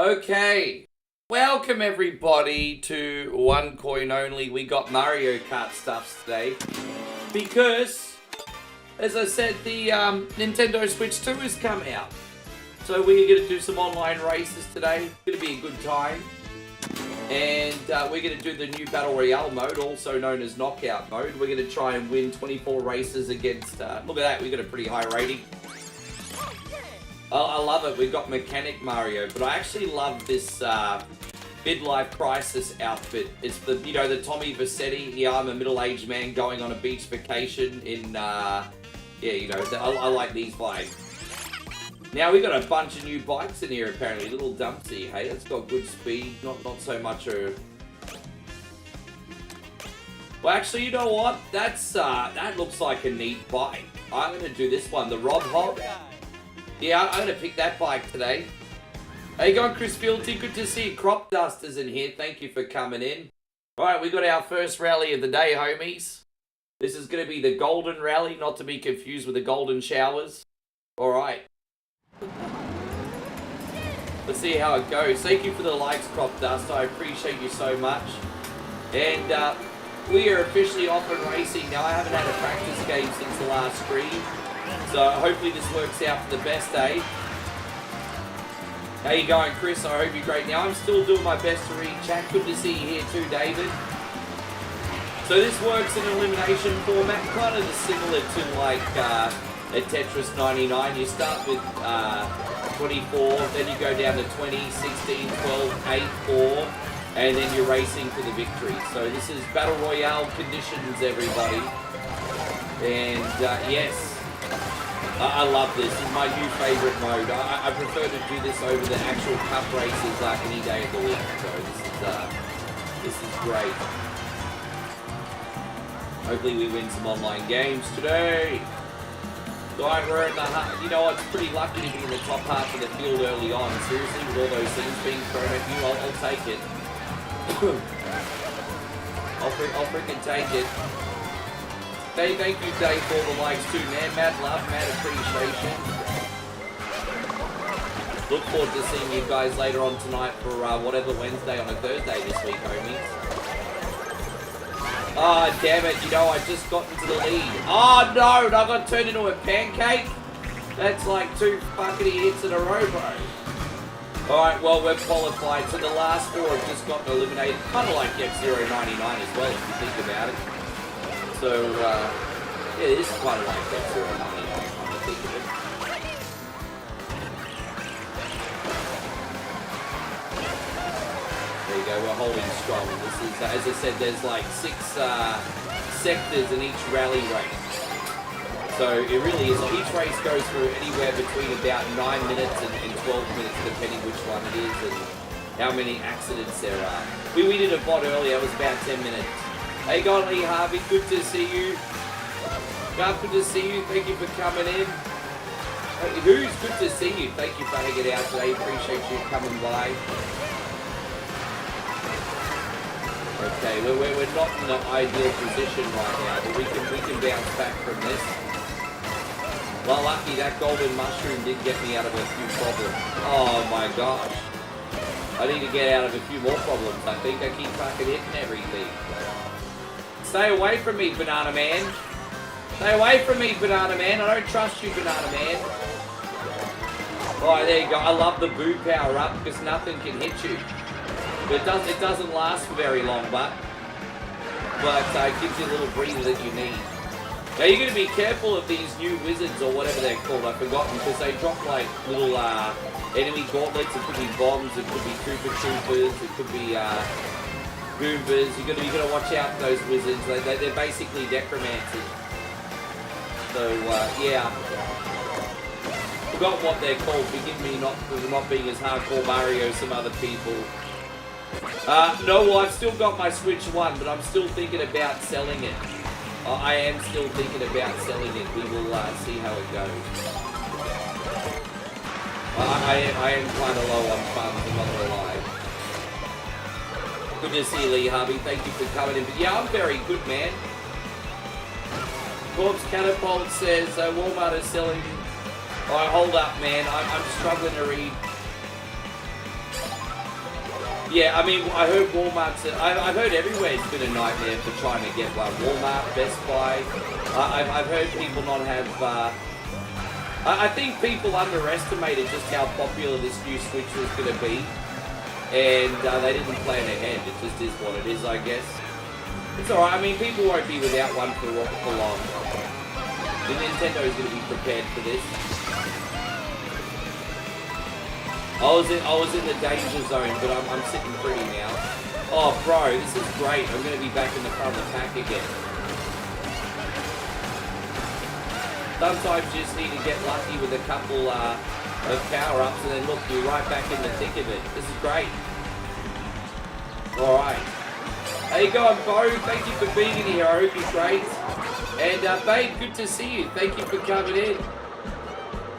Okay, welcome everybody to One Coin Only. We got Mario Kart stuffs today because, as I said, the Nintendo Switch 2 has come out. So we're going to do some online races today. It's going to be a good time. And we're going to do the new Battle Royale mode, also known as Knockout mode. We're going to try and win 24 races against, look at that, we got a pretty high rating. I love it. We've got Mechanic Mario, but I actually love this midlife crisis outfit. It's the, you know, the Tommy Vercetti. Yeah, I'm a middle-aged man going on a beach vacation in, yeah, you know, I like these vibes. Now we got a bunch of new bikes in here apparently. Little Dumpsy, hey, it's got good speed. Not so much a. Well, actually, you know what? That's that looks like a neat bike. I'm gonna do this one, the Rob Hop. Yeah, I'm going to pick that bike today. How you going, Chris Fielty? Good to see you. Crop Dusters in here. Thank you for coming in. All right, we got our first rally of the day, homies. This is going to be the Golden Rally, not to be confused with the Golden Showers. All right. Let's see how it goes. Thank you for the likes, Crop Dust. I appreciate you so much. And we are officially off and racing. Now, I haven't had a practice game since the last stream. So hopefully this works out for the best, eh? How you going, Chris? I hope you're great. Now I'm still doing my best to read chat. Good to see you here too, David. So this works in elimination format, kind of similar to like a Tetris 99. You start with 24, then you go down to 20, 16, 12, 8, 4, and then you're racing for the victory. So this is Battle Royale conditions, everybody. And yes. I love this. This is my new favourite mode. I prefer to do this over the actual cup races any day of the week. So this is great. Hopefully we win some online games today. Guy, we're in the you know what? It's pretty lucky to be in the top half of the field early on. Seriously, with all those things being thrown at you, I'll take it. I'll freaking take it. Hey, thank you, Dave, for all the likes too, man. Mad love, mad appreciation. Look forward to seeing you guys later on tonight for whatever Wednesday on a Thursday this week, homies. Oh, damn it. You know, I just got into the lead. Oh, no. I got turned into a pancake. That's like 2 fucking hits in a row, bro. Alright, well, we're qualified. So the last 4 have just gotten eliminated. Kind of like F-099 as well, if you think about it. So, yeah, this is quite like that for a money, I think of it. There you go, we're holding strong. This is, as I said, there's like 6 sectors in each rally race. So it really is, each race goes through anywhere between about 9 minutes and 12 minutes, depending which one it is and how many accidents there are. We did a bot earlier, it was about 10 minutes. Hey, God, Lee Harvey, good to see you. God, good to see you. Thank you for coming in. Who's good to see you? Thank you for hanging out today. Appreciate you coming by. Okay, we're not in the ideal position right now, but we can bounce back from this. Well, lucky that golden mushroom did get me out of a few problems. Oh my gosh. I need to get out of a few more problems. I think I keep fucking hitting everything. Stay away from me, Banana Man. Stay away from me, Banana Man. I don't trust you, Banana Man. Alright, there you go. I love the boo power up because nothing can hit you. But it doesn't last for very long, but it gives you a little breather that you need. Now you're going to be careful of these new wizards or whatever they're called. I've forgotten because they drop like little enemy gauntlets. It could be bombs. It could be Koopa Troopers. It could be Goombas. You gotta watch out for those wizards. They're basically necromancers. So yeah, forgot what they're called. Forgive me for not being as hardcore Mario as some other people. No, well, I've still got my Switch 1, but I'm still thinking about selling it. I am still thinking about selling it. We will see how it goes. I am kind of low on funds, I'm not gonna lie. Good to see you, Lee Harvey. Thank you for coming in. But yeah, I'm very good, man. Corpse Catapult says Walmart is selling. Alright, hold up, man. I'm struggling to read. Yeah, I mean, I heard Walmart's... I've heard everywhere it's been a nightmare for trying to get one. Walmart, Best Buy. I've heard people not have... I think people underestimated just how popular this new Switch was going to be. And they didn't plan ahead. It just is what it is, I guess. It's alright. I mean, people won't be without one for long. The Nintendo is going to be prepared for this. I was in the danger zone, but I'm sitting pretty now. Oh, bro, this is great. I'm going to be back in the front of the pack again. Sometimes you just need to get lucky with a couple of power-ups, and then look, you're right back in the thick of it. This is great. Alright. How you going, Bo? Thank you for being in here. I hope you're great. And, babe, good to see you. Thank you for coming in.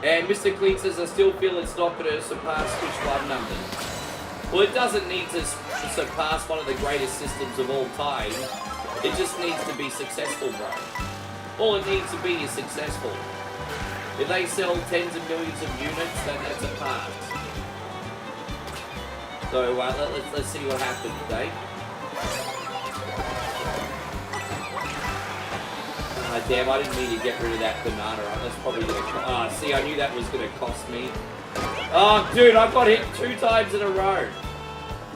And Mr. Clean says, I still feel it's not going to surpass Switch 1 numbers. Well, it doesn't need to surpass one of the greatest systems of all time. It just needs to be successful, bro. All it needs to be is successful. If they sell tens of millions of units, then that's a pass. So let's see what happens today. Damn, I didn't mean to get rid of that banana. That's probably going to... see, I knew that was going to cost me. Oh, dude, I got hit 2 times in a row.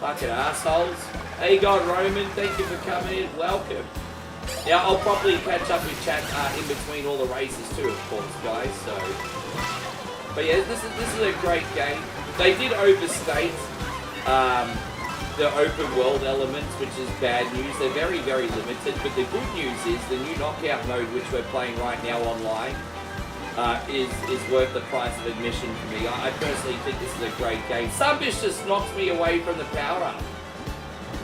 Fucking assholes. How you going, Roman? Thank you for coming in. Welcome. Yeah, I'll probably catch up with chat in between all the races too, of course, guys. So, but yeah, this is a great game. They did overstate the open world elements, which is bad news. They're very, very limited. But the good news is the new knockout mode, which we're playing right now online, is worth the price of admission for me. I personally think this is a great game. Sunbish just knocks me away from the power up.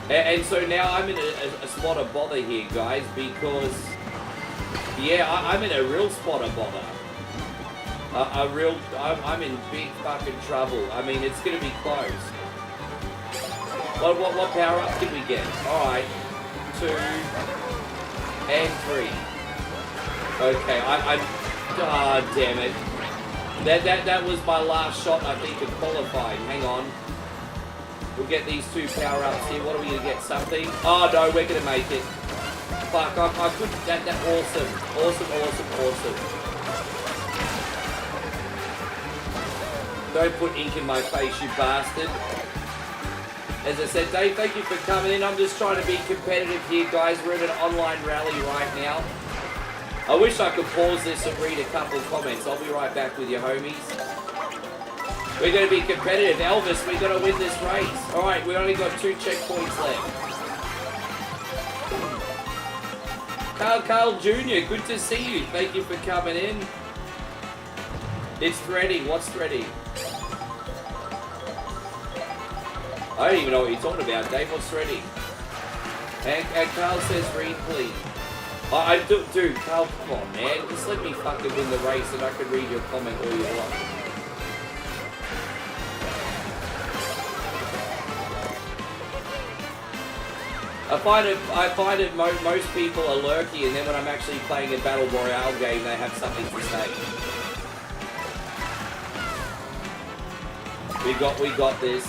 And so now I'm in a spot of bother here, guys, because, yeah, I'm in a real spot of bother. I'm in big fucking trouble. I mean, it's going to be close. What power-up did we get? Alright, 2 and 3. Okay, oh, damn it. That was my last shot, I think, of qualifying. Hang on. We'll get these 2 power-ups here. What are we going to get? Something? Oh, no, we're going to make it. Fuck, I could... That awesome. Awesome. Don't put ink in my face, you bastard. As I said, Dave, thank you for coming in. I'm just trying to be competitive here, guys. We're in an online rally right now. I wish I could pause this and read a couple of comments. I'll be right back with you, homies. We're going to be competitive. Elvis, we're going to win this race. Alright, we only got 2 checkpoints left. Carl Jr., good to see you. Thank you for coming in. It's threading. What's threading? I don't even know what you're talking about, Dave. What's threading? And Carl says, read, please. I do, dude, Carl, come on, man. Just let me fucking win the race and I can read your comment all you want. I find it most people are lurky, and then when I'm actually playing a Battle Royale game, they have something to say. We got this.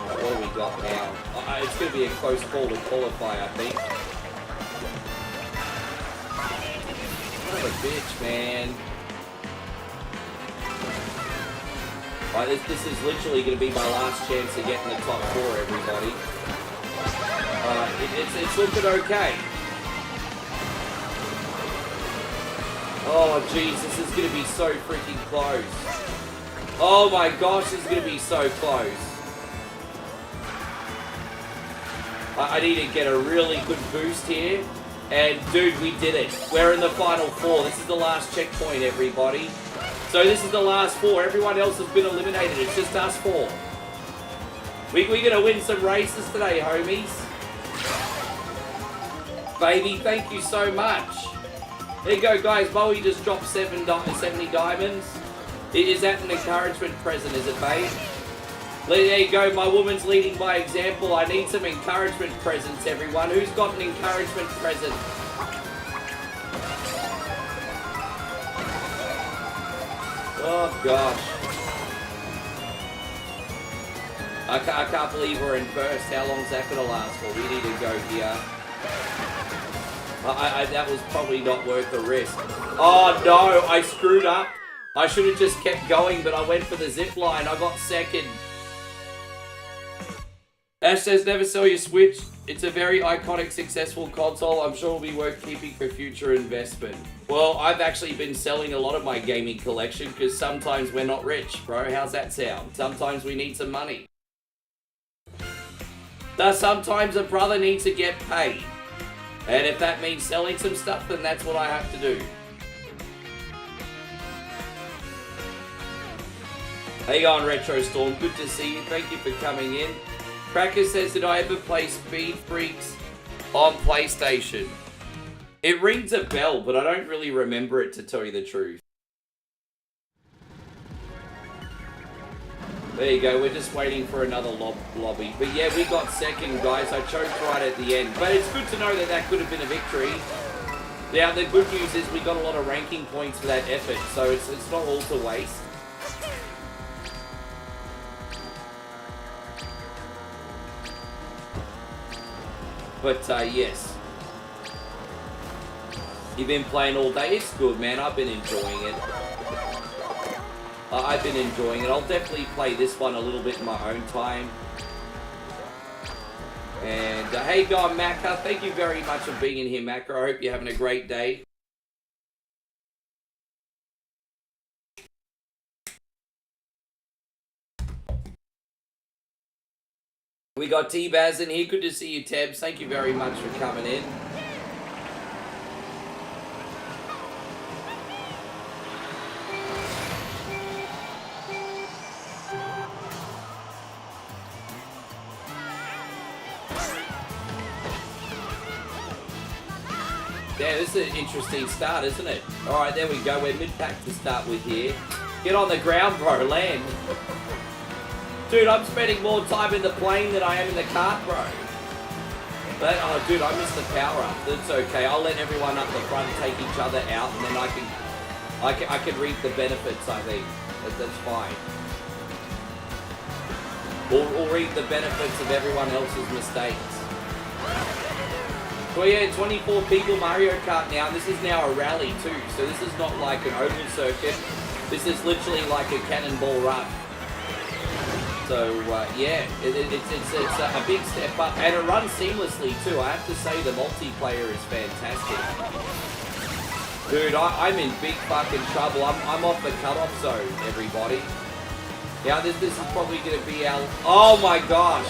What do we got now? It's going to be a close call to qualify, I think. What a bitch, man. Right, this is literally going to be my last chance to get in the top 4, everybody. It's looking okay. Oh, jeez, this is going to be so freaking close. Oh my gosh, this is going to be so close. I need to get a really good boost here. And, dude, we did it. We're in the final 4. This is the last checkpoint, everybody. So this is the last 4. Everyone else has been eliminated. It's just us 4. We're going to win some races today, homies. Baby, thank you so much. There you go, guys. Bowie just dropped 70 diamonds. Is that an encouragement present, is it, babe? There you go. My woman's leading by example. I need some encouragement presents, everyone. Who's got an encouragement present? Oh, gosh. I can't believe we're in first. How long's that going to last for? We need to go here. That was probably not worth the risk. Oh no, I screwed up. I should have just kept going, but I went for the zip line. I got second. Ash says, never sell your Switch. It's a very iconic, successful console. I'm sure it'll be worth keeping for future investment. Well, I've actually been selling a lot of my gaming collection because sometimes we're not rich, bro. How's that sound? Sometimes we need some money. Sometimes a brother needs to get paid. And if that means selling some stuff, then that's what I have to do. How you going, Retro Storm? Good to see you. Thank you for coming in. Cracker says, did I ever play Speed Freaks on PlayStation? It rings a bell, but I don't really remember it, to tell you the truth. There you go, we're just waiting for another lobby. But yeah, we got second, guys. I choked right at the end. But it's good to know that that could have been a victory. Now, the good news is we got a lot of ranking points for that effort, so it's not all to waste. But, yes. You've been playing all day. It's good, man. I've been enjoying it. I've been enjoying it. I'll definitely play this one a little bit in my own time. And, hey, God, Macca. Thank you very much for being in here, Macca. I hope you're having a great day. We got T-Baz in here. Good to see you, Tebs. Thank you very much for coming in. Yeah, this is an interesting start, isn't it? Alright, there we go. We're mid-pack to start with here. Get on the ground, bro. Land. Dude, I'm spending more time in the plane than I am in the cart, bro. But, oh, dude, I missed the power up. That's okay. I'll let everyone up the front take each other out, and then I can reap the benefits, I think. That's fine. We'll reap the benefits of everyone else's mistakes. So yeah, 24 people Mario Kart now. This is now a rally too. So this is not like an oval circuit. This is literally like a cannonball run. So yeah, it's a big step up, and it runs seamlessly too. I have to say the multiplayer is fantastic. Dude, I'm in big fucking trouble. I'm off the cutoff zone, everybody. Yeah, this is probably going to be our... Oh my gosh!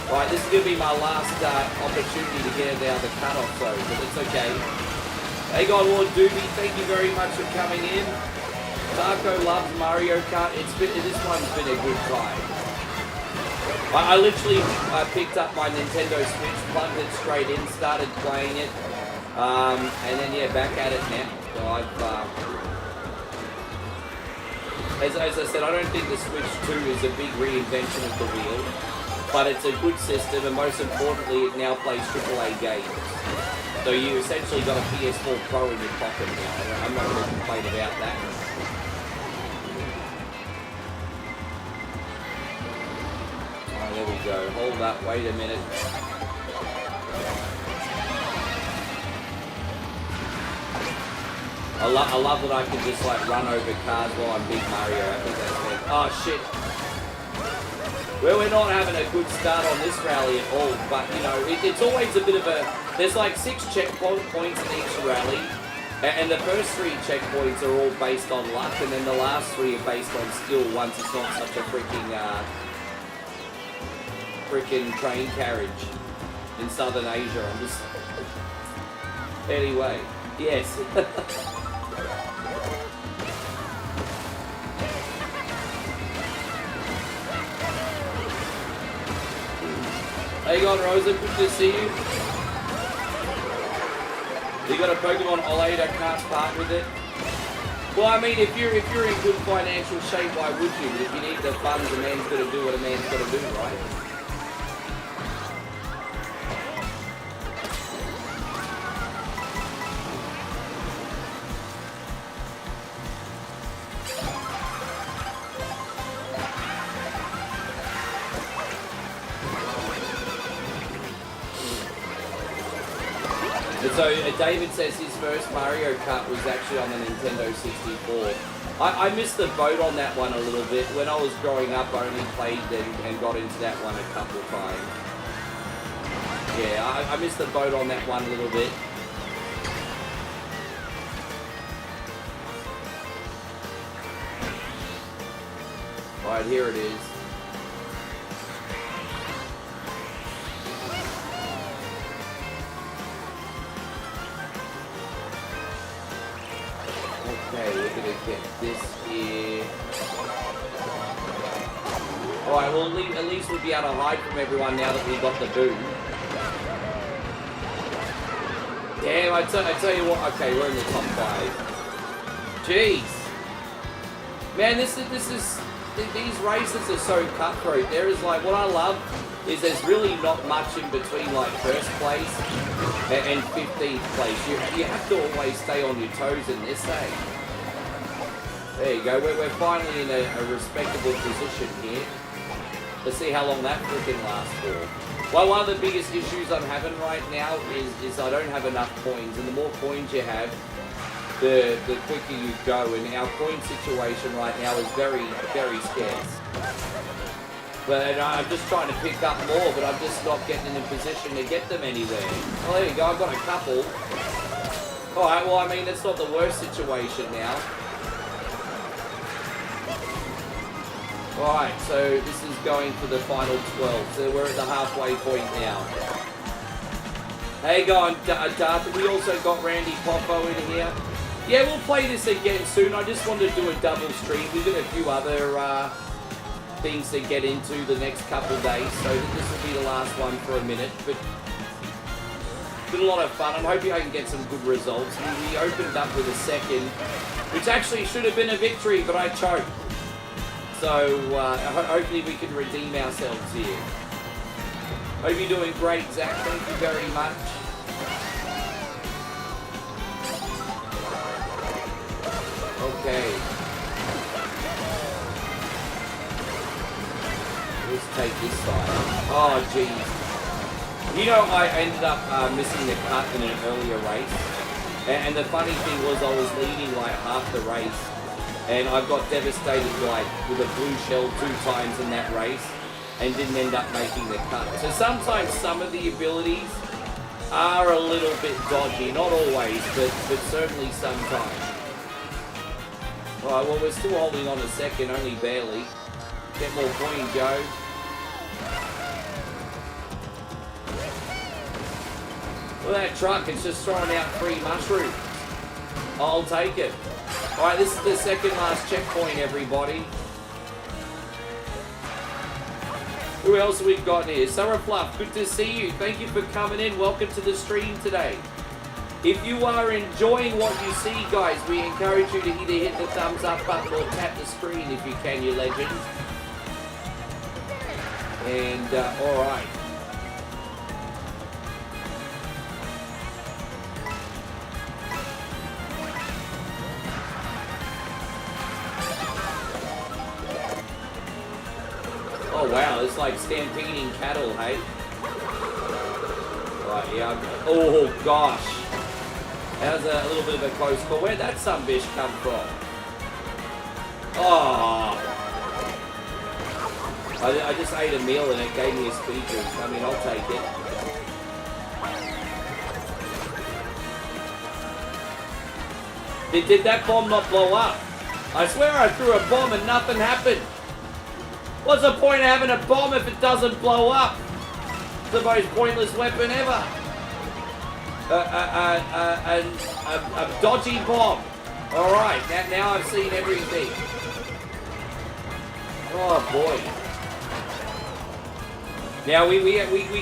Right, this is going to be my last opportunity to get down the cutoff zone, but it's okay. Hey God, Lord Doobie, thank you very much for coming in. Darko loves Mario Kart. This one's been a good time. I literally picked up my Nintendo Switch, plugged it straight in, started playing it, and then yeah, back at it now. So I've, as I said, I don't think the Switch 2 is a big reinvention of the wheel, but it's a good system, and most importantly, it now plays AAA games. So you essentially got a PS4 Pro in your pocket now. I'm not going to complain about that. Oh, there we go. Hold up. Wait a minute. I love that I can just like run over cars while I'm Big Mario. I think that's it. Oh shit. Well, we're not having a good start on this rally at all, but you know, it's always a bit of a... There's like 6 checkpoints in each rally, and the first 3 checkpoints are all based on luck, and then the last 3 are based on skill once it's not such a freaking train carriage in Southern Asia. I'm just... Anyway, yes. Hey, God, Rosa, good to see you. You got a Pokemon Olay that can't part with it? Well, I mean, if you're in good financial shape, why would you? But if you need the funds, a man's got to do what a man's got to do, right? So David says his first Mario Kart was actually on the Nintendo 64. I missed the boat on that one a little bit. When I was growing up, I only played and got into that one a couple of times. Yeah, I missed the boat on that one a little bit. Alright, here it is. Okay, we're gonna get this here. Alright, well at least we'll be able to hide from everyone now that we've got the boom. Damn, I tell you what, okay, we're in the top 5. Jeez. Man, these races are so cutthroat. There is like, what I love is there's really not much in between like first place and 15th place. You have to always stay on your toes in this, eh? There you go, we're finally in a respectable position here. Let's see how long that freaking lasts for. Well, one of the biggest issues I'm having right now is I don't have enough coins, and the more coins you have, the quicker you go, and our coin situation right now is very, very scarce. But I'm just trying to pick up more, but I'm just not getting in a position to get them anywhere. Oh, there you go, I've got a couple. Alright, well, I mean, that's not the worst situation now. Alright, so this is going for the final 12, so we're at the halfway point now. Hey, go on, Darth. We also got Randy Popo in here. Yeah, we'll play this again soon. I just wanted to do a double stream. We've got a few other things to get into the next couple of days, so this will be the last one for a minute. But it's been a lot of fun. I'm hoping I can get some good results. We opened up with a second, which actually should have been a victory, but I choked. So hopefully we can redeem ourselves here. Hope you're doing great, Zach. Thank you very much. Okay. Let's take this side. Oh, jeez. You know, I ended up missing the cut in an earlier race. And the funny thing was I was leading like half the race. And I got devastated like with a blue shell 2 times in that race. And didn't end up making the cut. So sometimes some of the abilities are a little bit dodgy. Not always, but certainly sometimes. Alright, well we're still holding on a second, only barely. Get more coin, Joe. Look at that truck, it's just throwing out free mushrooms. I'll take it. Alright, this is the second last checkpoint, everybody. Who else have we got here? Sarah Fluff, good to see you. Thank you for coming in. Welcome to the stream today. If you are enjoying what you see, guys, we encourage you to either hit the thumbs up button or tap the screen if you can, you legends. And, alright. Oh wow, it's like stampeding cattle, hey? Right, yeah. Oh gosh. That was a little bit of a close call. Where'd that sumbitch come from? Oh. I just ate a meal and it gave me a speed boost. I mean, I'll take it. Did that bomb not blow up? I swear I threw a bomb and nothing happened. What's the point of having a bomb if it doesn't blow up? It's the most pointless weapon ever. A dodgy bomb. Alright, now I've seen everything. Oh boy. Now we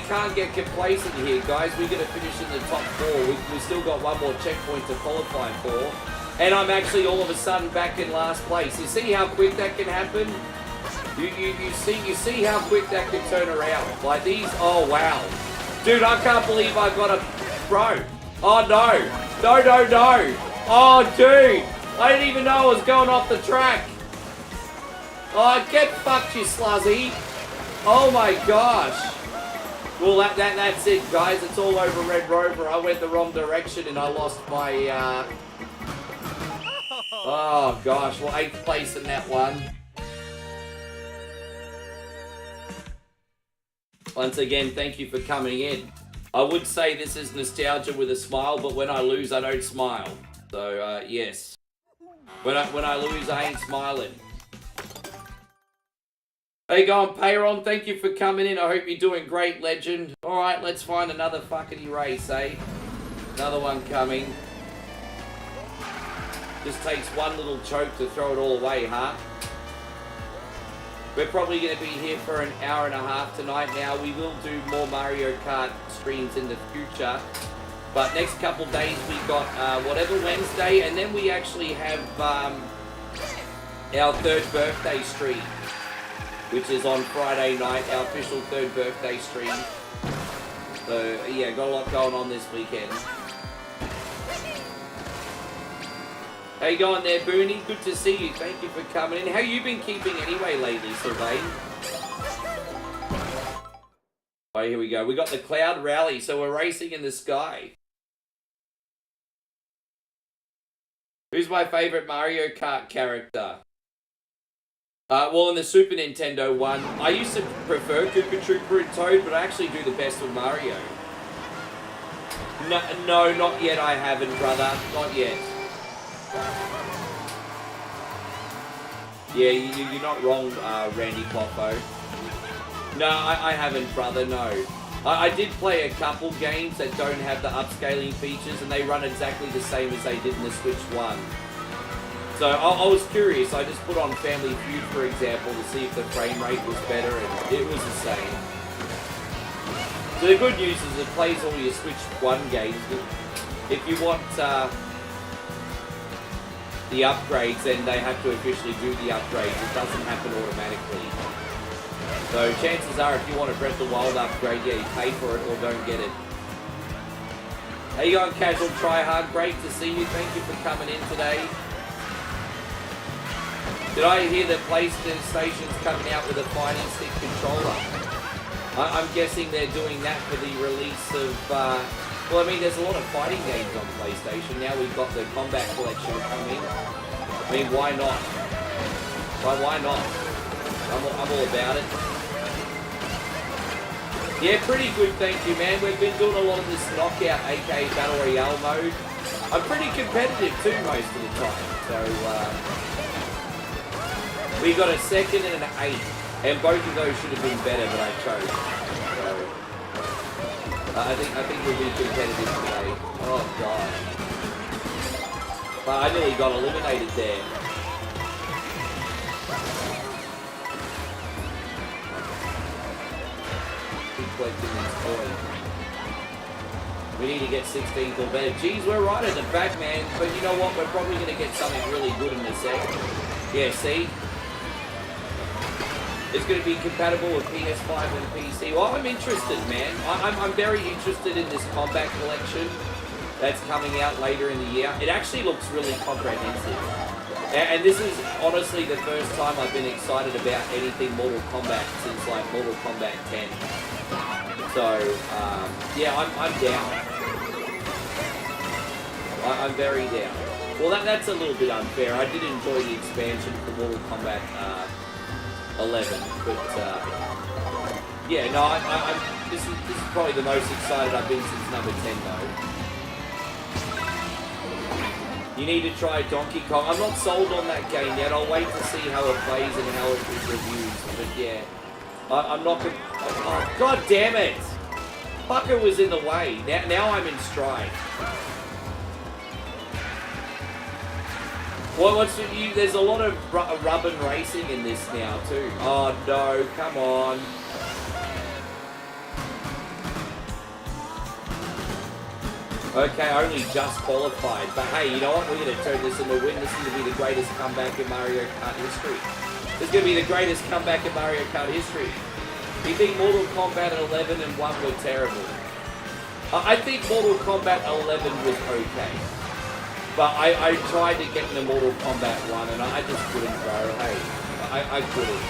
can't get complacent here, guys. We're gonna finish in the top 4. We still got one more checkpoint to qualify for. And I'm actually all of a sudden back in last place. You see how quick that can happen? You see how quick that can turn around. Like these, oh wow. Dude, I can't believe I got a bro. Oh no. No. Oh dude. I didn't even know I was going off the track. Oh, get fucked, you sluzzy. Oh my gosh. Well, that's it, guys. It's all over Red Rover. I went the wrong direction and I lost my, oh, gosh. Well, 8th place in that one. Once again, thank you for coming in. I would say this is nostalgia with a smile, but when I lose, I don't smile. So, yes. When I lose, I ain't smiling. How you going, Payron? Thank you for coming in. I hope you're doing great, legend. Alright, let's find another fuckity race, eh? Another one coming. Just takes one little choke to throw it all away, huh? We're probably going to be here for an hour and a half tonight now. We will do more Mario Kart streams in the future. But next couple days we got whatever Wednesday, and then we actually have our 3rd birthday stream, which is on Friday night, our official 3rd birthday stream. So yeah, got a lot going on this weekend. How you going there, Booney? Good to see you. Thank you for coming in. How you been keeping anyway lately, Sylvain? Oh, here we go. We got the Cloud Rally, so we're racing in the sky. Who's my favorite Mario Kart character? Well, in the Super Nintendo one, I used to prefer Koopa Trooper and Toad, but I actually do the best with Mario. No, not yet. I haven't, brother. Not yet. Yeah, you're not wrong, Randy Poffo. No, I haven't, brother, no. I did play a couple games that don't have the upscaling features, and they run exactly the same as they did in the Switch 1. So I was curious. I just put on Family Feud, for example, to see if the frame rate was better, and it was the same. So the good news is it plays all your Switch 1 games. If you want the upgrades, then they have to officially do the upgrades. It doesn't happen automatically. So chances are, if you want a Breath of the Wild upgrade, yeah, you pay for it or don't get it. How you going, Casual Tryhard? Great to see you. Thank you for coming in today. Did I hear that PlayStation's coming out with a fighting stick controller? I'm guessing they're doing that for the release of... well, I mean, there's a lot of fighting games on PlayStation. Now we've got the Combat Collection coming. I mean, why not? Why not? I'm all about it. Yeah, pretty good, thank you, man. We've been doing a lot of this knockout, aka Battle Royale mode. I'm pretty competitive too most of the time. So, we got a 2nd and an 8th. And both of those should have been better, but I chose. So, I think we'll be competitive today. Oh, God. But I nearly got eliminated there. Collecting these coins. We need to get 16th or better. Geez, we're right at the back, man. But you know what? We're probably going to get something really good in a second. Yeah, see? It's going to be compatible with PS5 and PC. Well, I'm interested, man. I'm very interested in this Combat Collection that's coming out later in the year. It actually looks really comprehensive. And this is honestly the first time I've been excited about anything Mortal Kombat since like Mortal Kombat 10. So, yeah, I'm down. I'm very down. Well, that's a little bit unfair. I did enjoy the expansion for Mortal Kombat 11, but yeah, no, this is probably the most excited I've been since number 10, though. You need to try Donkey Kong. I'm not sold on that game yet. I'll wait to see how it plays and how it is reviewed. But yeah, I'm not gonna... Oh, God damn it! Fucker was in the way. Now I'm in stride. Well, there's a lot of rub and racing in this now too. Oh no, come on. Okay, only just qualified. But hey, you know what? We're going to turn this into a win. This is going to be the greatest comeback in Mario Kart history. This is going to be the greatest comeback in Mario Kart history. Do you think Mortal Kombat 11 and 1 were terrible? I think Mortal Kombat 11 was okay. But I tried to get into Mortal Kombat 1 and I just couldn't, bro. Hey, I couldn't.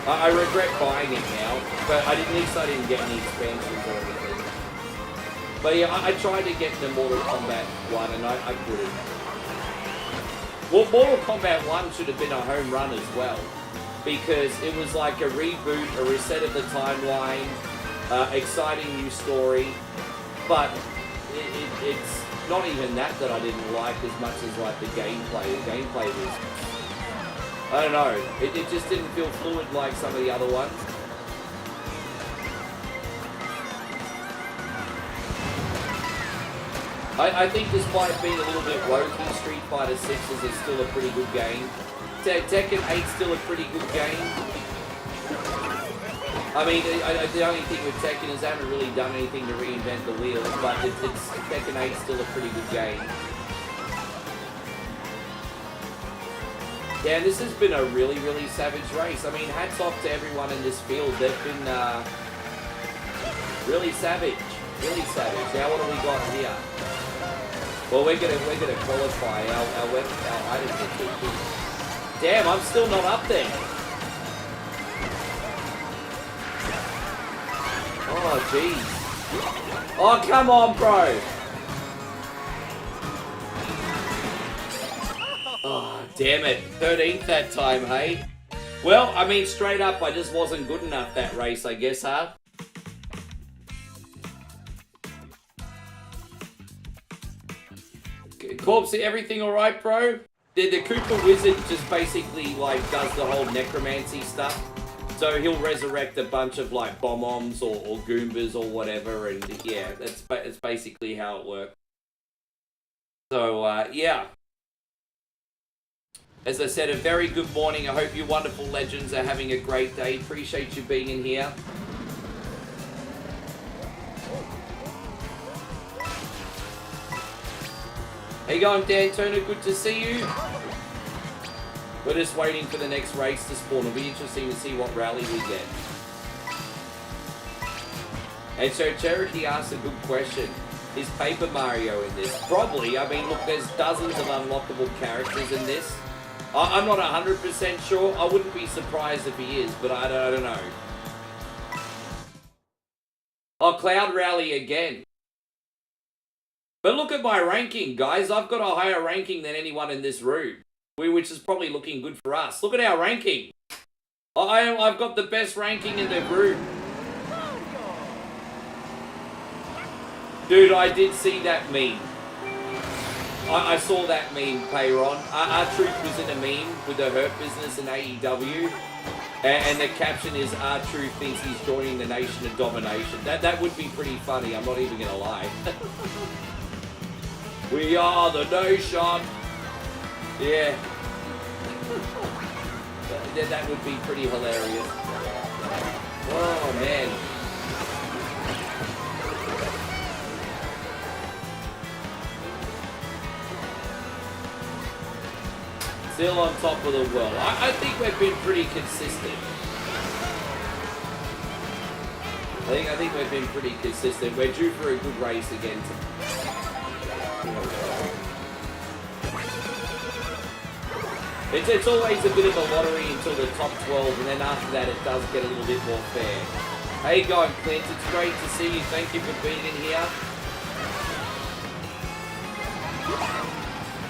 I regret buying it now, but at least I didn't get any expansions or anything. But yeah, I tried to get the Mortal Kombat 1 and I couldn't. Well, Mortal Kombat 1 should have been a home run as well, because it was like a reboot, a reset of the timeline, exciting new story, but it's not even that I didn't like as much as like the gameplay. The gameplay was, I don't know, it just didn't feel fluid like some of the other ones. I think despite being a little bit wokey, Street Fighter 6 is still a pretty good game. Tekken 8 is still a pretty good game. I mean, the only thing with Tekken is they haven't really done anything to reinvent the wheel, but Tekken 8 is still a pretty good game. Yeah, this has been a really, really savage race. I mean, hats off to everyone in this field. They've been really savage. Really savage. Now what do we got here? Well, we're gonna qualify. Our items are too big. Damn, I'm still not up there. Oh, jeez. Oh, come on, bro. Oh, damn it. 13th that time, hey? Well, I mean, straight up, I just wasn't good enough that race, I guess, huh? Corpse, everything alright, bro? The Koopa Wizard just basically, like, does the whole necromancy stuff. So he'll resurrect a bunch of, like, Bob-ombs or Goombas or whatever, and yeah, that's basically how it works. So, yeah. As I said, a very good morning. I hope you wonderful legends are having a great day. Appreciate you being in here. How you going, Dan Turner? Good to see you. We're just waiting for the next race to spawn. It'll be interesting to see what rally we get. And so Cherokee asked a good question. Is Paper Mario in this? Probably. I mean, look, there's dozens of unlockable characters in this. I'm not 100% sure. I wouldn't be surprised if he is, but I don't know. Oh, Cloud Rally again. But look at my ranking, guys. I've got a higher ranking than anyone in this room, which is probably looking good for us. Look at our ranking. I've got the best ranking in the group. Dude, I did see that meme. I saw that meme, Payron. R-Truth was in a meme with the Hurt Business in AEW. And the caption is, R-Truth thinks he's joining the Nation of Domination. That would be pretty funny, I'm not even going to lie. We are the nation. Yeah. That would be pretty hilarious. Oh, man. Still on top of the world. I think we've been pretty consistent. I think we've been pretty consistent. We're due for a good race again. It's always a bit of a lottery until the top 12, and then after that it does get a little bit more fair. How you going, Clint? It's great to see you. Thank you for being in here.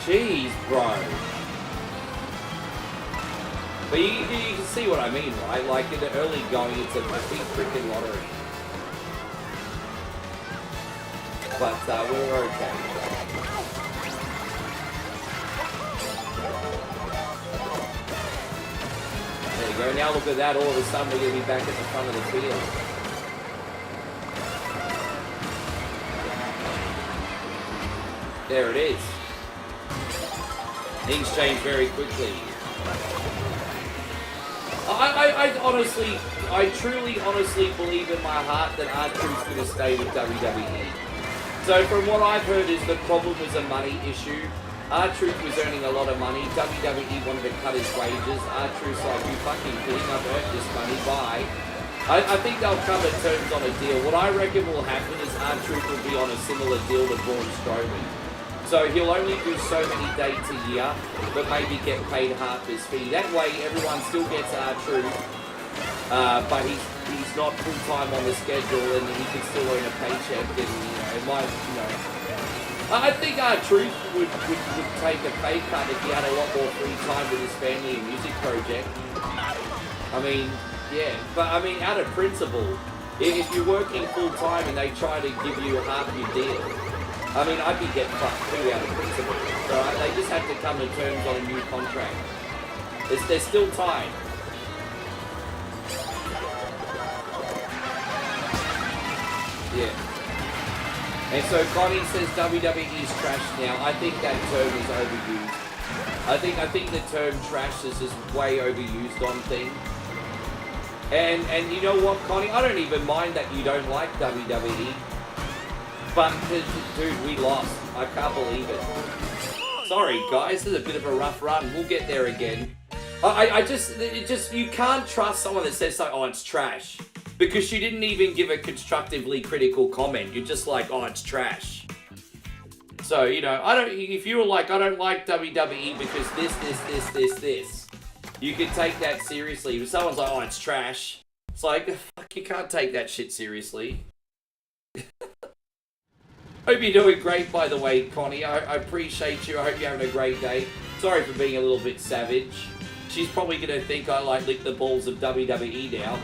Jeez, bro. But you can see what I mean, right? Like in the early going, it's a big freaking lottery. But we're okay. There you go. Now look at that. All of a sudden we're going to be back at the front of the field. There it is. Things change very quickly. I truly honestly believe in my heart that R-Truth's going to stay with WWE. So from what I've heard is the problem was a money issue. R-Truth was earning a lot of money. WWE wanted to cut his wages. R-Truth's like, you fucking kidding? I've earned this money, bye. I think they'll come to terms on a deal. What I reckon will happen is R-Truth will be on a similar deal to Braun Strowman. So he'll only do so many dates a year, but maybe get paid half his fee. That way everyone still gets R-Truth, but he's not full time on the schedule, and he can still earn a paycheck. And it might, I think Truth would take a pay cut if he had a lot more free time with his family and music project. I mean, yeah, but I mean, out of principle, if you're working full time and they try to give you half your deal, I mean, I'd be getting fucked too out of principle. So they just have to come to terms on a new contract. There's still time. Yeah. And so Connie says WWE is trash now. I think that term is overused. I think the term trash is just way overused on things. And you know what, Connie? I don't even mind that you don't like WWE. But, dude, we lost. I can't believe it. Sorry, guys. This is a bit of a rough run. We'll get there again. You can't trust someone that says, like, oh, it's trash. Because you didn't even give a constructively critical comment. You're just like, oh, it's trash. So, if you were like, I don't like WWE because this, you could take that seriously. If someone's like, oh, it's trash, it's like, fuck, you can't take that shit seriously. Hope you're doing great, by the way, Connie. I appreciate you. I hope you're having a great day. Sorry for being a little bit savage. She's probably going to think I like lick the balls of WWE now.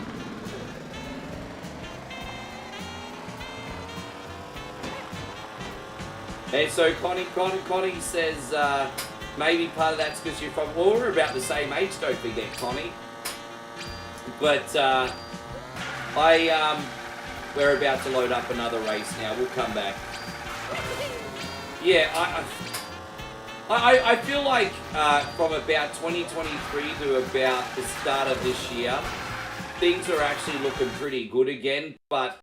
And so Connie says, maybe part of that's because you're from, well, we're about the same age, don't forget, Connie. But, we're about to load up another race now. We'll come back. Yeah, I feel like, from about 2023 to about the start of this year, things are actually looking pretty good again, but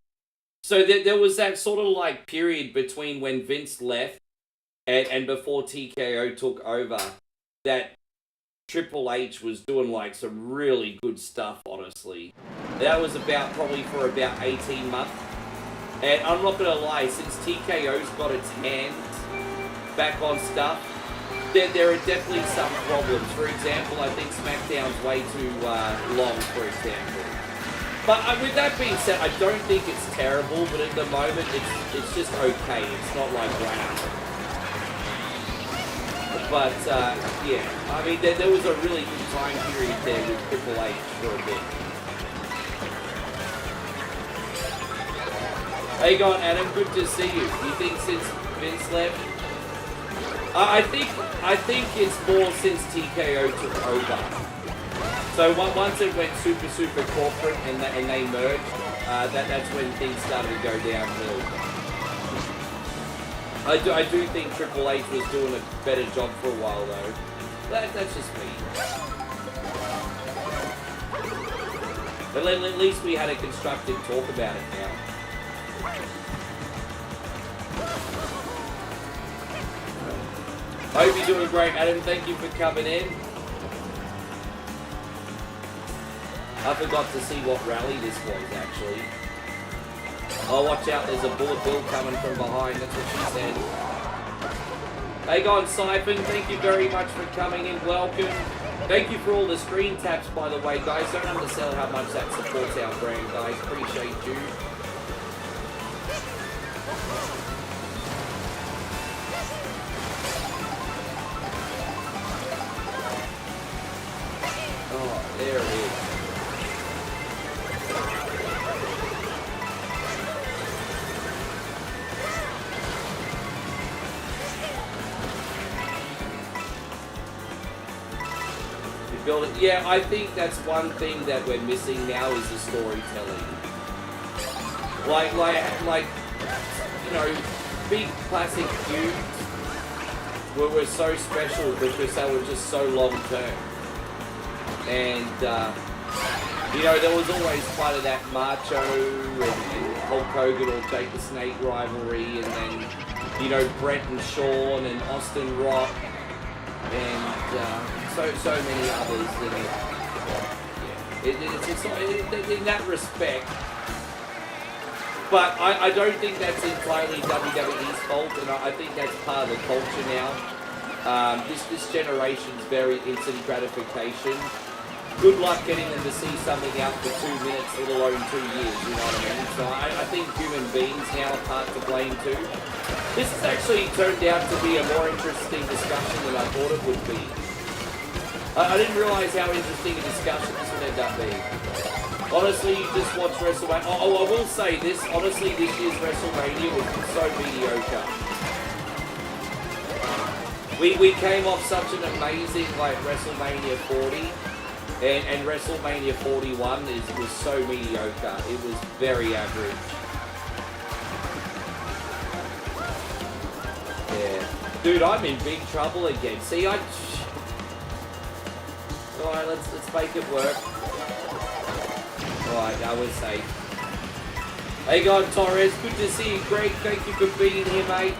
so there was that sort of like period between when Vince left and before TKO took over that Triple H was doing like some really good stuff, honestly. That was probably for about 18 months. And I'm not going to lie, since TKO's got its hands back on stuff, there are definitely some problems. For example, I think SmackDown's way too long, for example. But with that being said, I don't think it's terrible, but at the moment, it's just okay. It's not like wow. But, yeah, I mean, there was a really good time period there with Triple H for a bit. How you going, Adam? Good to see you. You think since Vince left? I think it's more since TKO took over. So once it went super corporate and they merged, that's when things started to go downhill. I do think Triple H was doing a better job for a while though. That's just me. But at least we had a constructive talk about it now. I hope you're doing great, Adam. Thank you for coming in. I forgot to see what rally this was, actually. Oh, watch out, there's a bullet bill coming from behind, that's what she said. Hey, guys, Siphon, thank you very much for coming in, welcome. Thank you for all the screen taps, by the way, guys. Don't undersell how much that supports our brand, guys. Appreciate you. Oh, there it is. Build it. Yeah, I think that's one thing that we're missing now is the storytelling. Like big classic feuds were so special because they were just so long term. And there was always part of that Macho and Hulk Hogan or Jake the Snake rivalry, and then Brett and Shawn and Austin Rock and so many others. It's not, in that respect. But I don't think that's entirely WWE's fault, and I think that's part of the culture now. This generation's very instant gratification. good luck getting them to see something out for 2 minutes, let alone 2 years, you know what I mean? So I think human beings now are part to blame too. This has actually turned out to be a more interesting discussion than I thought it would be. I didn't realise how interesting a discussion this would end up being. Honestly, you just watch WrestleMania. Oh, I will say this. Honestly, this year's WrestleMania was so mediocre. We came off such an amazing, like, WrestleMania 40. And WrestleMania 41 was so mediocre. It was very average. Yeah. Dude, I'm in big trouble again. See, Alright, let's make it work. Alright, now we're safe. Hey God, Torres, good to see you, Greg. Thank you for being here, mate.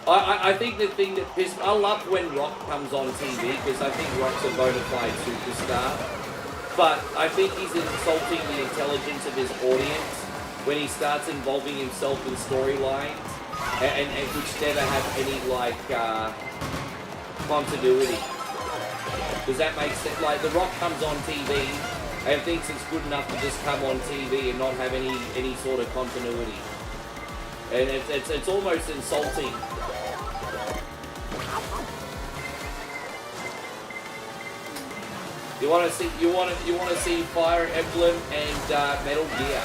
I think the thing that I love when Rock comes on TV because I think Rock's a bona fide superstar. But I think he's insulting the intelligence of his audience when he starts involving himself in storylines and which never have any like continuity. Does that make sense? Like The Rock comes on TV and thinks it's good enough to just come on TV and not have any sort of continuity. And it's almost insulting. You want to see Fire Emblem and Metal Gear.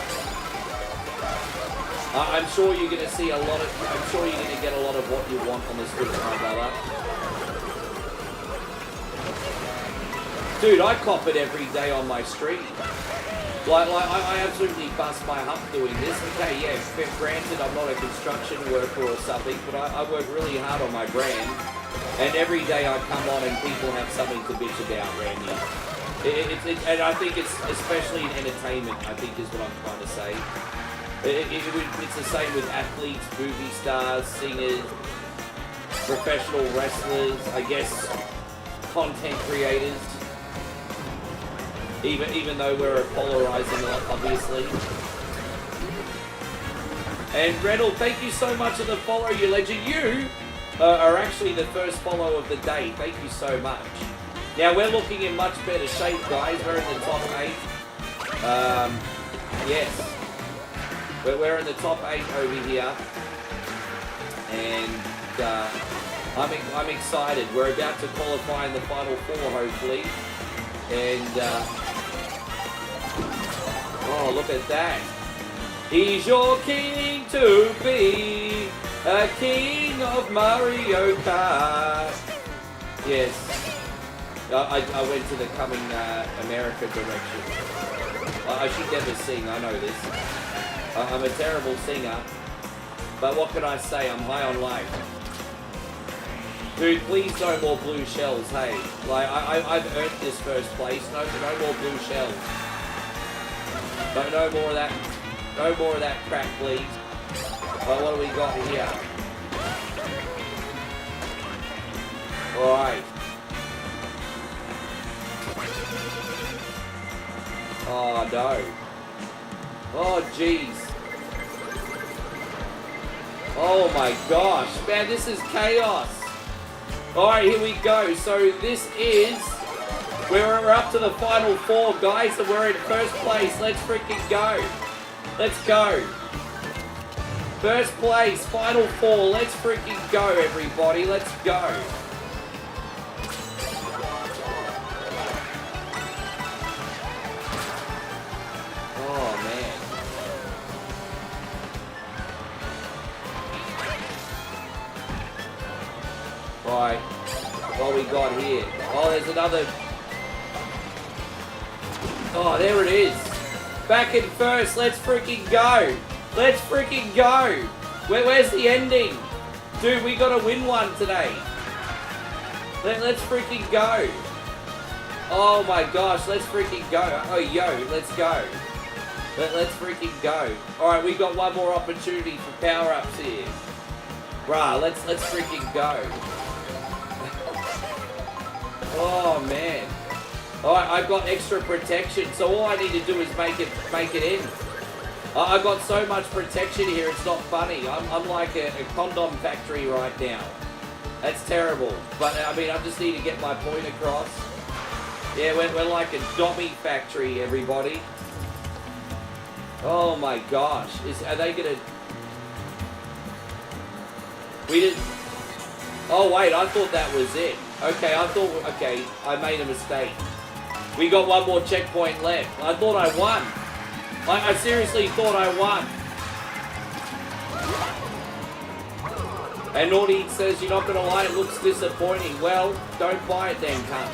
I'm sure you're gonna see I'm sure you're gonna get a lot of what you want on the Switch, my brother. Dude, I cop it every day on my stream. Like I absolutely bust my hump doing this. Okay, yeah, granted I'm not a construction worker or something, but I work really hard on my brand. And every day I come on and people have something to bitch about, Randy. And I think it's, especially in entertainment, I think is what I'm trying to say. It's the same with athletes, movie stars, singers, professional wrestlers, I guess, content creators. Even though we're polarizing a lot, obviously. And Reynolds, thank you so much for the follow, you legend. You are actually the first follow of the day. Thank you so much. Now we're looking in much better shape, guys. We're in the top 8. Yes. We're in the top 8 over here. And I'm excited. We're about to qualify in the final 4, hopefully. And oh, look at that. He's your king to be, a king of Mario Kart. Yes. I went to the Coming America direction. I should never sing, I know this. I'm a terrible singer. But what can I say? I'm high on life. Dude, please no more blue shells, hey. Like, I've earned this first place. No more blue shells. No more of that. No more of that crap, please. Well, what do we got here? Alright. Oh, no. Oh, jeez. Oh, my gosh. Man, this is chaos. Alright, here we go. So, this is... We're up to the final 4, guys, and we're in first place. Let's freaking go. Let's go. First place, final 4. Let's freaking go, everybody. Let's go. Oh, man. Right. What we got here? Oh, there's another... Oh, there it is. Back in first. Let's freaking go. Let's freaking go. Where's the ending? Dude, we gotta win one today. Let's freaking go. Oh my gosh, let's freaking go. Oh, yo, let's go. Let's freaking go. Alright, we got one more opportunity for power-ups here. Bruh, let's freaking go. Oh, man. Alright, I've got extra protection, so all I need to do is make it in. I got so much protection here, it's not funny. I'm like a condom factory right now. That's terrible. But, I mean, I just need to get my point across. Yeah, we're like a dummy factory, everybody. Oh my gosh. Are they gonna... We didn't... Oh wait, I thought that was it. Okay, okay, I made a mistake. We got one more checkpoint left. I thought I won. I seriously thought I won. And Naughty says, you're not gonna lie, it looks disappointing. Well, don't buy it then, cunt.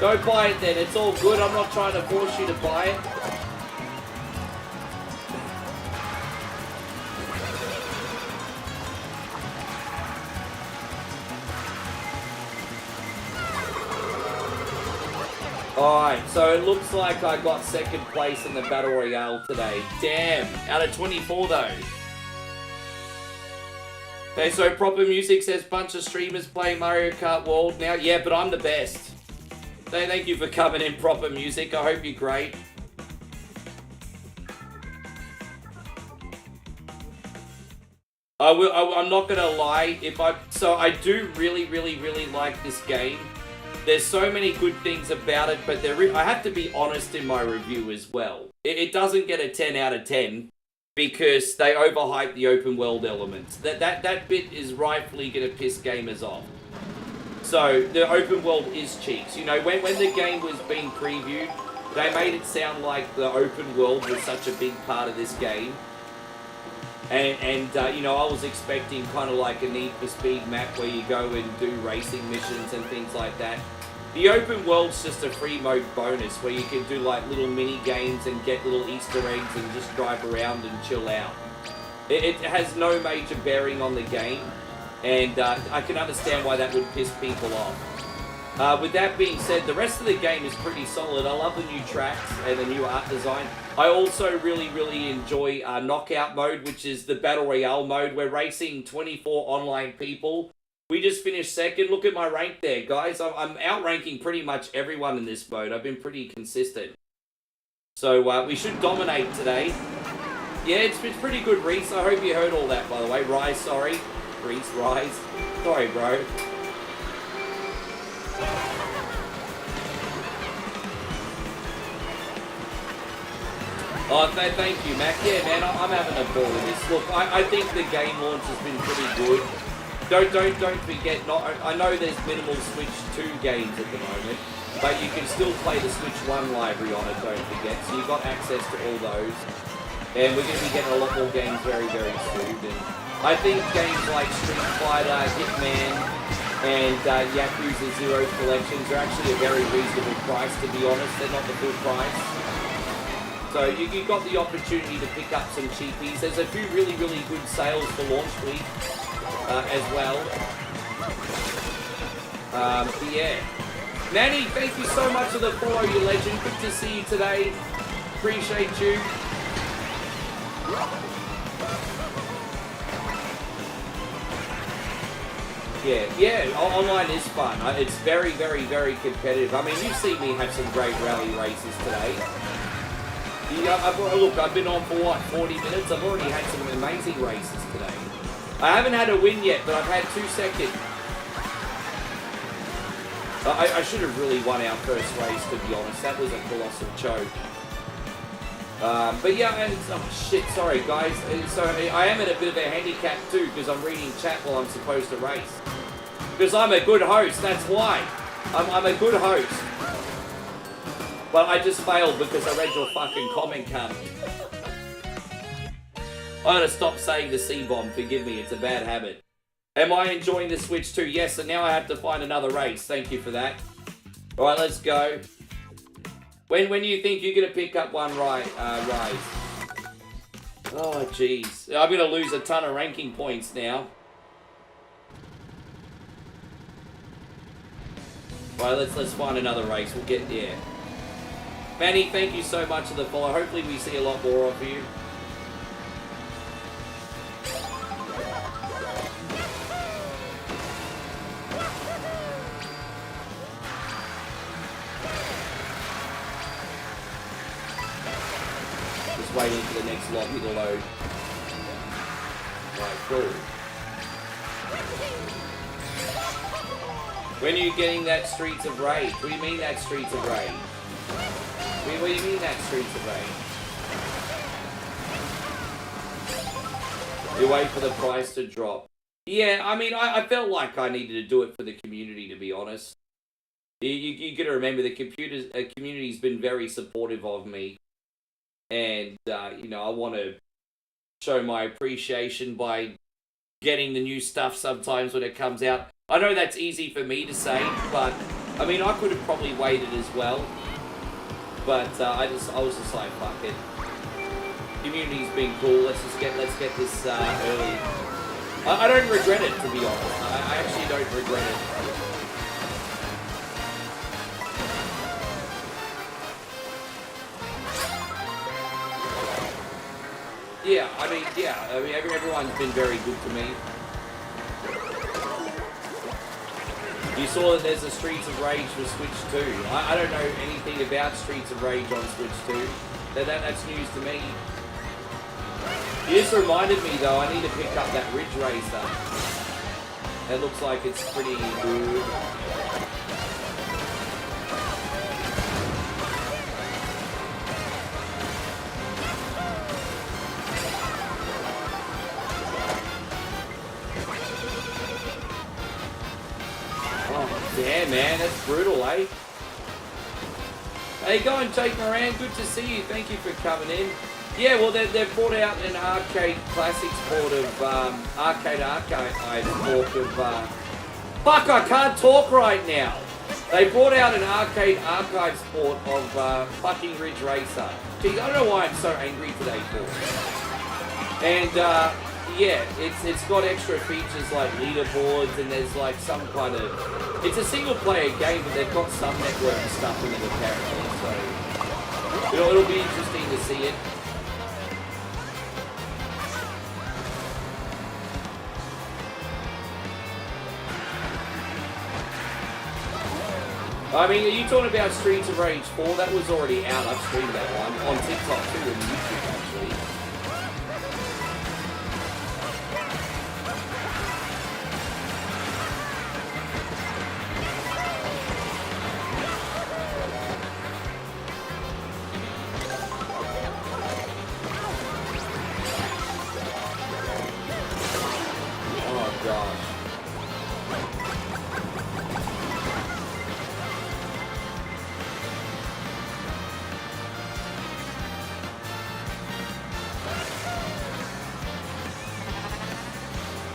Don't buy it then, it's all good. I'm not trying to force you to buy it. Alright, so it looks like I got second place in the Battle Royale today. Damn, out of 24 though. Okay, so Proper Music says bunch of streamers playing Mario Kart World now. Yeah, but I'm the best. Thank you for coming in, Proper Music. I hope you're great. I'm not gonna lie. So I do really like this game. There's so many good things about it, but I have to be honest in my review as well. It doesn't get a 10 out of 10 because they overhype the open world elements. That bit is rightfully gonna piss gamers off. So the open world is cheeks. You know, when the game was being previewed, they made it sound like the open world was such a big part of this game. And you know, I was expecting kind of like a Need for Speed map where you go and do racing missions and things like that. The open world's just a free mode bonus where you can do like little mini games and get little Easter eggs and just drive around and chill out. It has no major bearing on the game, and I can understand why that would piss people off. With that being said, the rest of the game is pretty solid. I love the new tracks and the new art design. I also really enjoy Knockout mode, which is the Battle Royale mode. We're racing 24 online people. We just finished second. Look at my rank there, guys. I'm outranking pretty much everyone in this mode. I've been pretty consistent. So we should dominate today. Yeah, it's pretty good, Reese. I hope you heard all that, by the way. Rise, sorry. Reese, Rise. Sorry, bro. Oh, thank you, Mac. Yeah, man, I'm having a ball with this. Look, I think the game launch has been pretty good. Don't forget, I know there's minimal Switch 2 games at the moment, but you can still play the Switch 1 library on it, don't forget. So you've got access to all those. And we're going to be getting a lot more games very soon. And I think games like Street Fighter, Hitman, and Yakuza 0 collections are actually a very reasonable price, to be honest. They're not the full price. So you got the opportunity to pick up some cheapies. There's a few really good sales for launch week as well. Yeah. Manny, thank you so much for the follow, you legend. Good to see you today. Appreciate you. Yeah, online is fun. It's very competitive. I mean, you've seen me have some great rally races today. Look, I've been on for what, 40 minutes? I've already had some amazing races today. I haven't had a win yet, but I've had 2 seconds. I should have really won our first race, to be honest. That was a colossal choke. But yeah, oh shit, sorry guys. So I am at a bit of a handicap too, because I'm reading chat while I'm supposed to race. Because I'm a good host, that's why. I'm a good host. But I just failed because I read your fucking comment, cunt. I gotta stop saying the C-bomb, forgive me, it's a bad habit. Am I enjoying the Switch 2? Yes, and now I have to find another race. Thank you for that. Alright, let's go. When do you think you're gonna pick up one Rise? Oh, jeez. I'm gonna lose a ton of ranking points now. Alright, let's find another race. We'll get there. Manny, thank you so much for the follow. Hopefully we see a lot more of you. just waiting for the next lobby to load. Right, cool. When are you getting that Streets of Rage? What do you mean that Streets of Rage? What do you mean that Streets of Rage? You wait for the price to drop. Yeah, I mean, I felt like I needed to do it for the community, to be honest. You got to remember, the community's been very supportive of me. And, you know, I want to show my appreciation by getting the new stuff sometimes when it comes out. I know that's easy for me to say, but, I mean, I could have probably waited as well. But I was just like, fuck it. Community's been cool. Let's get this early. I don't regret it, to be honest. I actually don't regret it. Yeah, I mean, everyone's been very good to me. You saw that there's a Streets of Rage for Switch 2. I don't know anything about Streets of Rage on Switch 2. That's news to me. You just reminded me, though, I need to pick up that Ridge Racer. It looks like it's pretty good. Yeah, man, that's brutal, eh? Hey, go and take Moran. Good to see you. Thank you for coming in. Yeah, well, they've brought out an arcade classics port of arcade port of. Fuck! I can't talk right now. They brought out an arcade archives port of fucking Ridge Racer. Geez, I don't know why I'm so angry today, Paul. And yeah, it's got extra features like leaderboards, and there's like some kind of. It's a single player game, but they've got some network stuff in it apparently. So it'll be interesting to see it. I mean, are you talking about Streets of Rage 4? That was already out. I've streamed that one on TikTok too and YouTube actually. Oh gosh.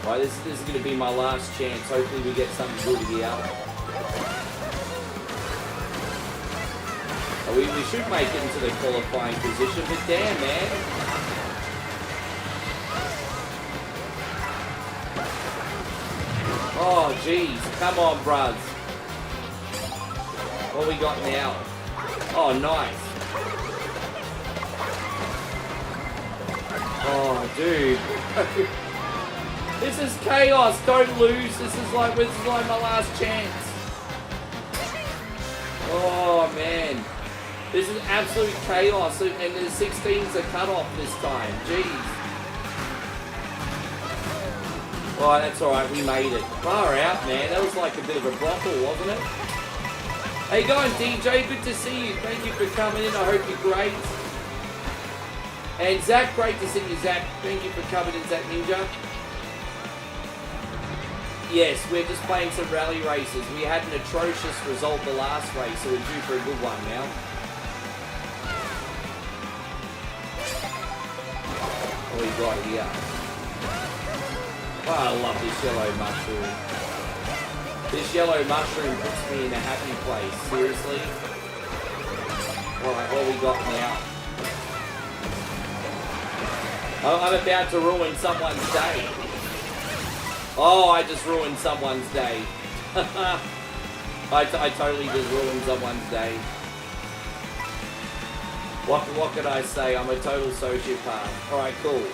Right, this is going to be my last chance. Hopefully we get something good here. We should make it into the qualifying position, but damn, man. Oh, jeez. Come on, bruds. What we got now? Oh, nice. Oh, dude. This is chaos. Don't lose. This is like my last chance. Oh man, this is absolute chaos. And the 16's a cutoff this time. Jeez. Oh, that's all right. We made it. Far out, man. That was like a bit of a brothel, wasn't it? How you going, DJ? Good to see you. Thank you for coming in. I hope you're great. And Zach, great to see you, Zach. Thank you for coming in, Zach Ninja. Yes, we're just playing some rally races. We had an atrocious result the last race, so we're due for a good one now. What we got here? Oh, I love this yellow mushroom. This yellow mushroom puts me in a happy place. Seriously? Alright, what we got now? Oh, I'm about to ruin someone's day. Oh, I just ruined someone's day. I totally just ruined someone's day. What could I say? I'm a total sociopath. Alright, cool.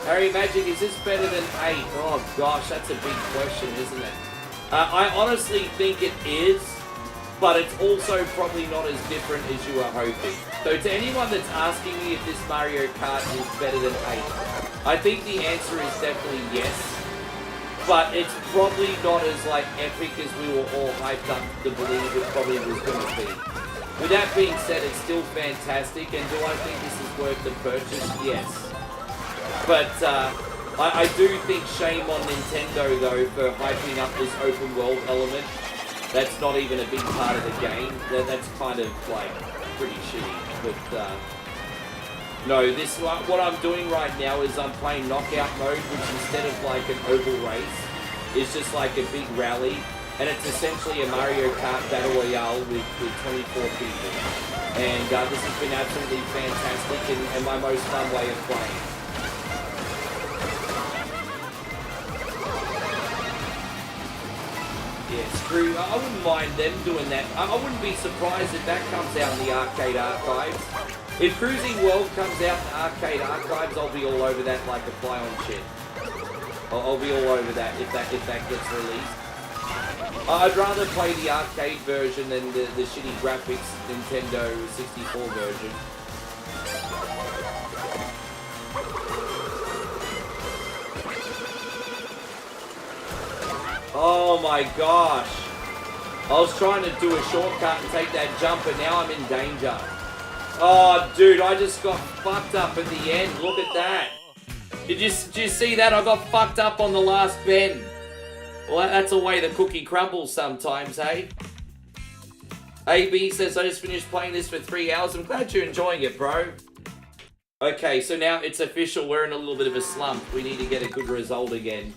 Harry Magic, is this better than 8? Oh gosh, that's a big question, isn't it? I honestly think it is. but it's also probably not as different as you were hoping. So to anyone that's asking me if this Mario Kart is better than 8, I think the answer is definitely yes, but it's probably not as like epic as we were all hyped up to believe it probably was going to be. With that being said, it's still fantastic, and do I think this is worth the purchase? Yes. But I do think shame on Nintendo, though, for hyping up this open world element. That's not even a big part of the game. That's kind of, like, pretty shitty. But, no, what I'm doing right now is I'm playing knockout mode, which instead of, like, an oval race, is just like a big rally. And it's essentially a Mario Kart Battle Royale with 24 people. And this has been absolutely fantastic and my most fun way of playing. Yeah, screw, I wouldn't mind them doing that. I wouldn't be surprised if that comes out in the arcade archives. If Cruising World comes out in the arcade archives, I'll be all over that like a fly on shit. I'll be all over that if that gets released. I'd rather play the arcade version than the shitty graphics Nintendo 64 version. Oh my gosh. I was trying to do a shortcut and take that jump, and now I'm in danger. Oh, dude, I just got fucked up at the end. Look at that. Did you see that? I got fucked up on the last bend. Well, that's the way the cookie crumbles sometimes, hey? AB says, I just finished playing this for 3 hours. I'm glad you're enjoying it, bro. Okay, so now it's official. We're in a little bit of a slump. We need to get a good result again.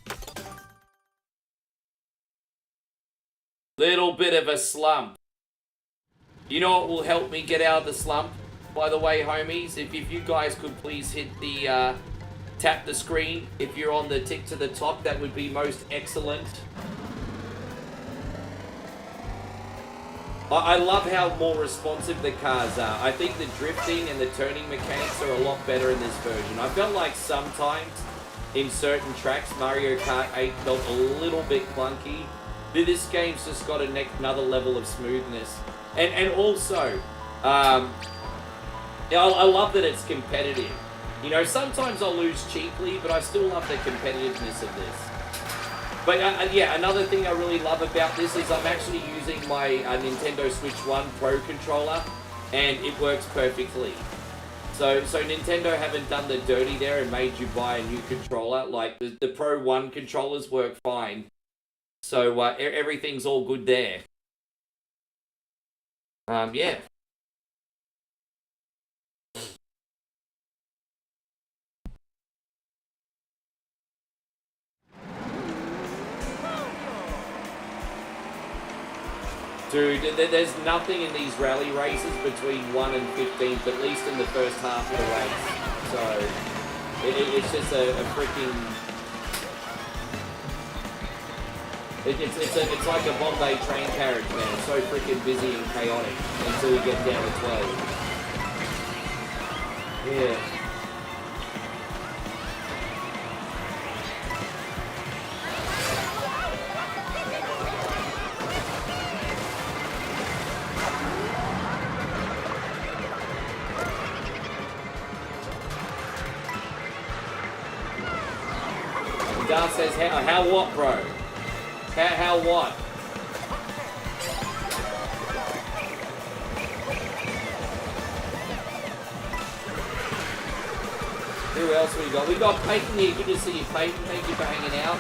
Little bit of a slump. You know what will help me get out of the slump? By the way, homies, if you guys could please hit the... tap the screen. If you're on the tick to the top, that would be most excellent. I love how more responsive the cars are. I think the drifting and the turning mechanics are a lot better in this version. I felt like sometimes in certain tracks, Mario Kart 8 felt a little bit clunky. This game's just got another level of smoothness. And also, I love that it's competitive. You know, sometimes I'll lose cheaply, but I still love the competitiveness of this. But yeah, another thing I really love about this is I'm actually using my Nintendo Switch 1 Pro controller, and it works perfectly. So Nintendo haven't done the dirty there and made you buy a new controller. Like, the Pro 1 controllers work fine. So everything's all good there. Yeah. Dude, there's nothing in these rally races between 1 and 15th, at least in the first half of the race. So, it's just a freaking... It's like a Bombay train carriage, man. It's so freaking busy and chaotic until we get down to 12. Yeah. Darth says, how what, bro? How what? Who else we got? We got Peyton here. Good to see you, Peyton. Thank you for hanging out.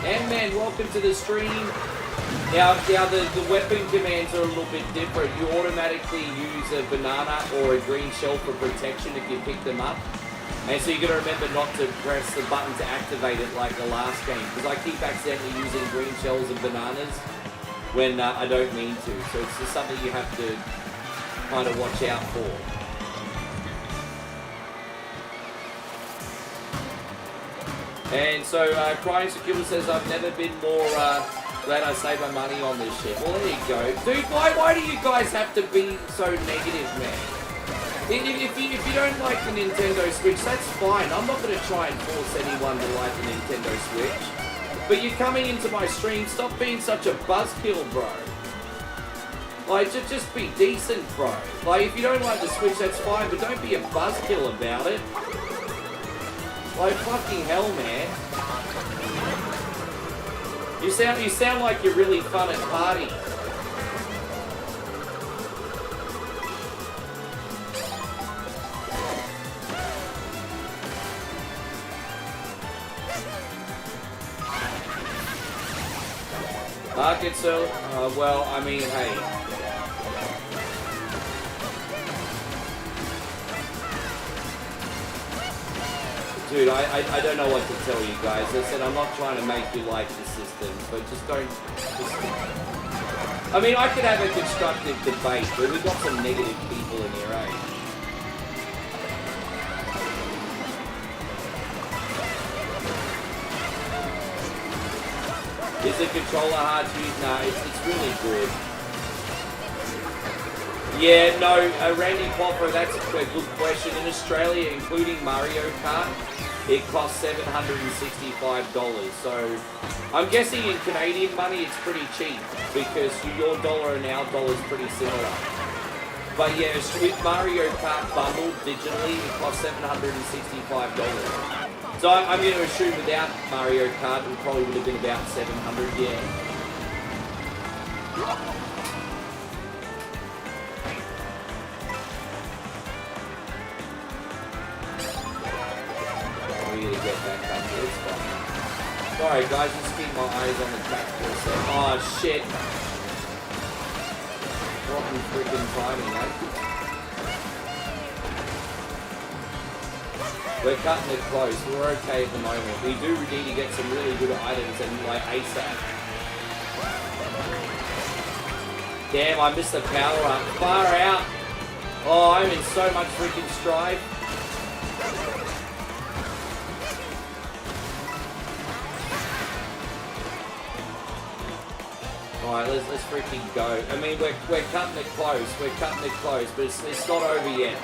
And man, welcome to the stream. Now the weapon commands are a little bit different. You automatically use a banana or a green shell for protection if you pick them up. And so you got to remember not to press the button to activate it like the last game. Because I keep accidentally using green shells and bananas when I don't mean to. So it's just something you have to kind of watch out for. And so Crying Secure says, I've never been more... glad I saved my money on this shit. Well, there you go. Dude, why do you guys have to be so negative, man? If you don't like the Nintendo Switch, that's fine. I'm not going to try and force anyone to like the Nintendo Switch. But you're coming into my stream, stop being such a buzzkill, bro. Like, just be decent, bro. Like, if you don't like the Switch, that's fine, but don't be a buzzkill about it. Like, fucking hell, man. You sound like you're really fun at parties. Market so, well, I mean, hey. Dude, I don't know what to tell you guys. I said I'm not trying to make you like the system, but just don't... I mean, I could have a constructive debate, but we've got some negative people in here, eh? Is the controller hard to use? No, it's really good. Yeah, no, Randy Popper, that's a good question. In Australia, including Mario Kart, it costs $765. So I'm guessing in Canadian money it's pretty cheap because your dollar and our dollar is pretty similar. But yeah, with Mario Kart bundled digitally, it costs $765. So I'm going to assume without Mario Kart, it probably would have been about 700, yeah. We're going to get back up here, it's fine. Sorry guys, just keep my eyes on the track for a sec. Oh shit. Rotten freaking timing, eh? We're cutting it close. We're okay at the moment. We do need to get some really good items and like ASAP. Damn, I missed the power up. Far out. Oh, I'm in so much freaking strife. Alright, let's freaking go. I mean, we're cutting it close. We're cutting it close, but it's not over yet.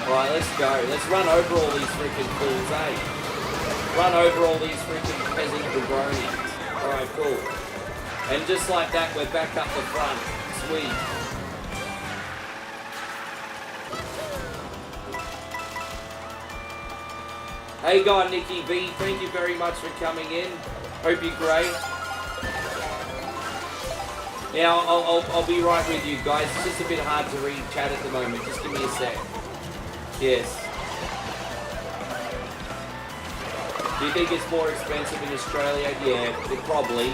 Alright, let's go. Let's run over all these freaking fools, eh? Run over all these freaking peasant jabronis. Alright, cool. And just like that, we're back up the front. Sweet. Hey guy, Nikki V, thank you very much for coming in. Hope you're great. Now, I'll be right with you guys. It's just a bit hard to read chat at the moment. Just give me a sec. Yes. Do you think it's more expensive in Australia? Yeah, probably.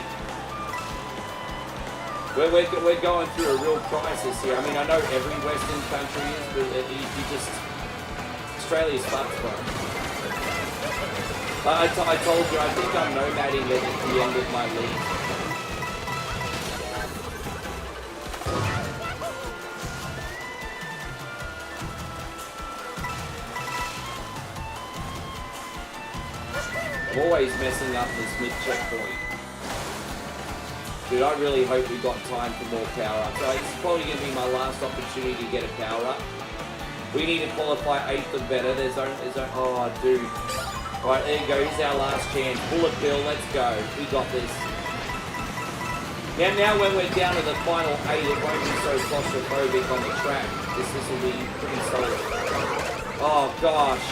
We're going through a real crisis here. I mean, I know every Western country is, but you just... Australia's fucked, bro. I told you, I think I'm nomading at the end of my league. I'm always messing up this mid-checkpoint. Dude, I really hope we got time for more power-up. So this is probably going to be my last opportunity to get a power-up. We need to qualify 8th or better. There's only... Oh, dude. Alright, there you go. Here's our last chance. Bullet bill, let's go. We got this. Now when we're down to the final 8, it won't be so claustrophobic on the track. This will be pretty solid. Oh, gosh.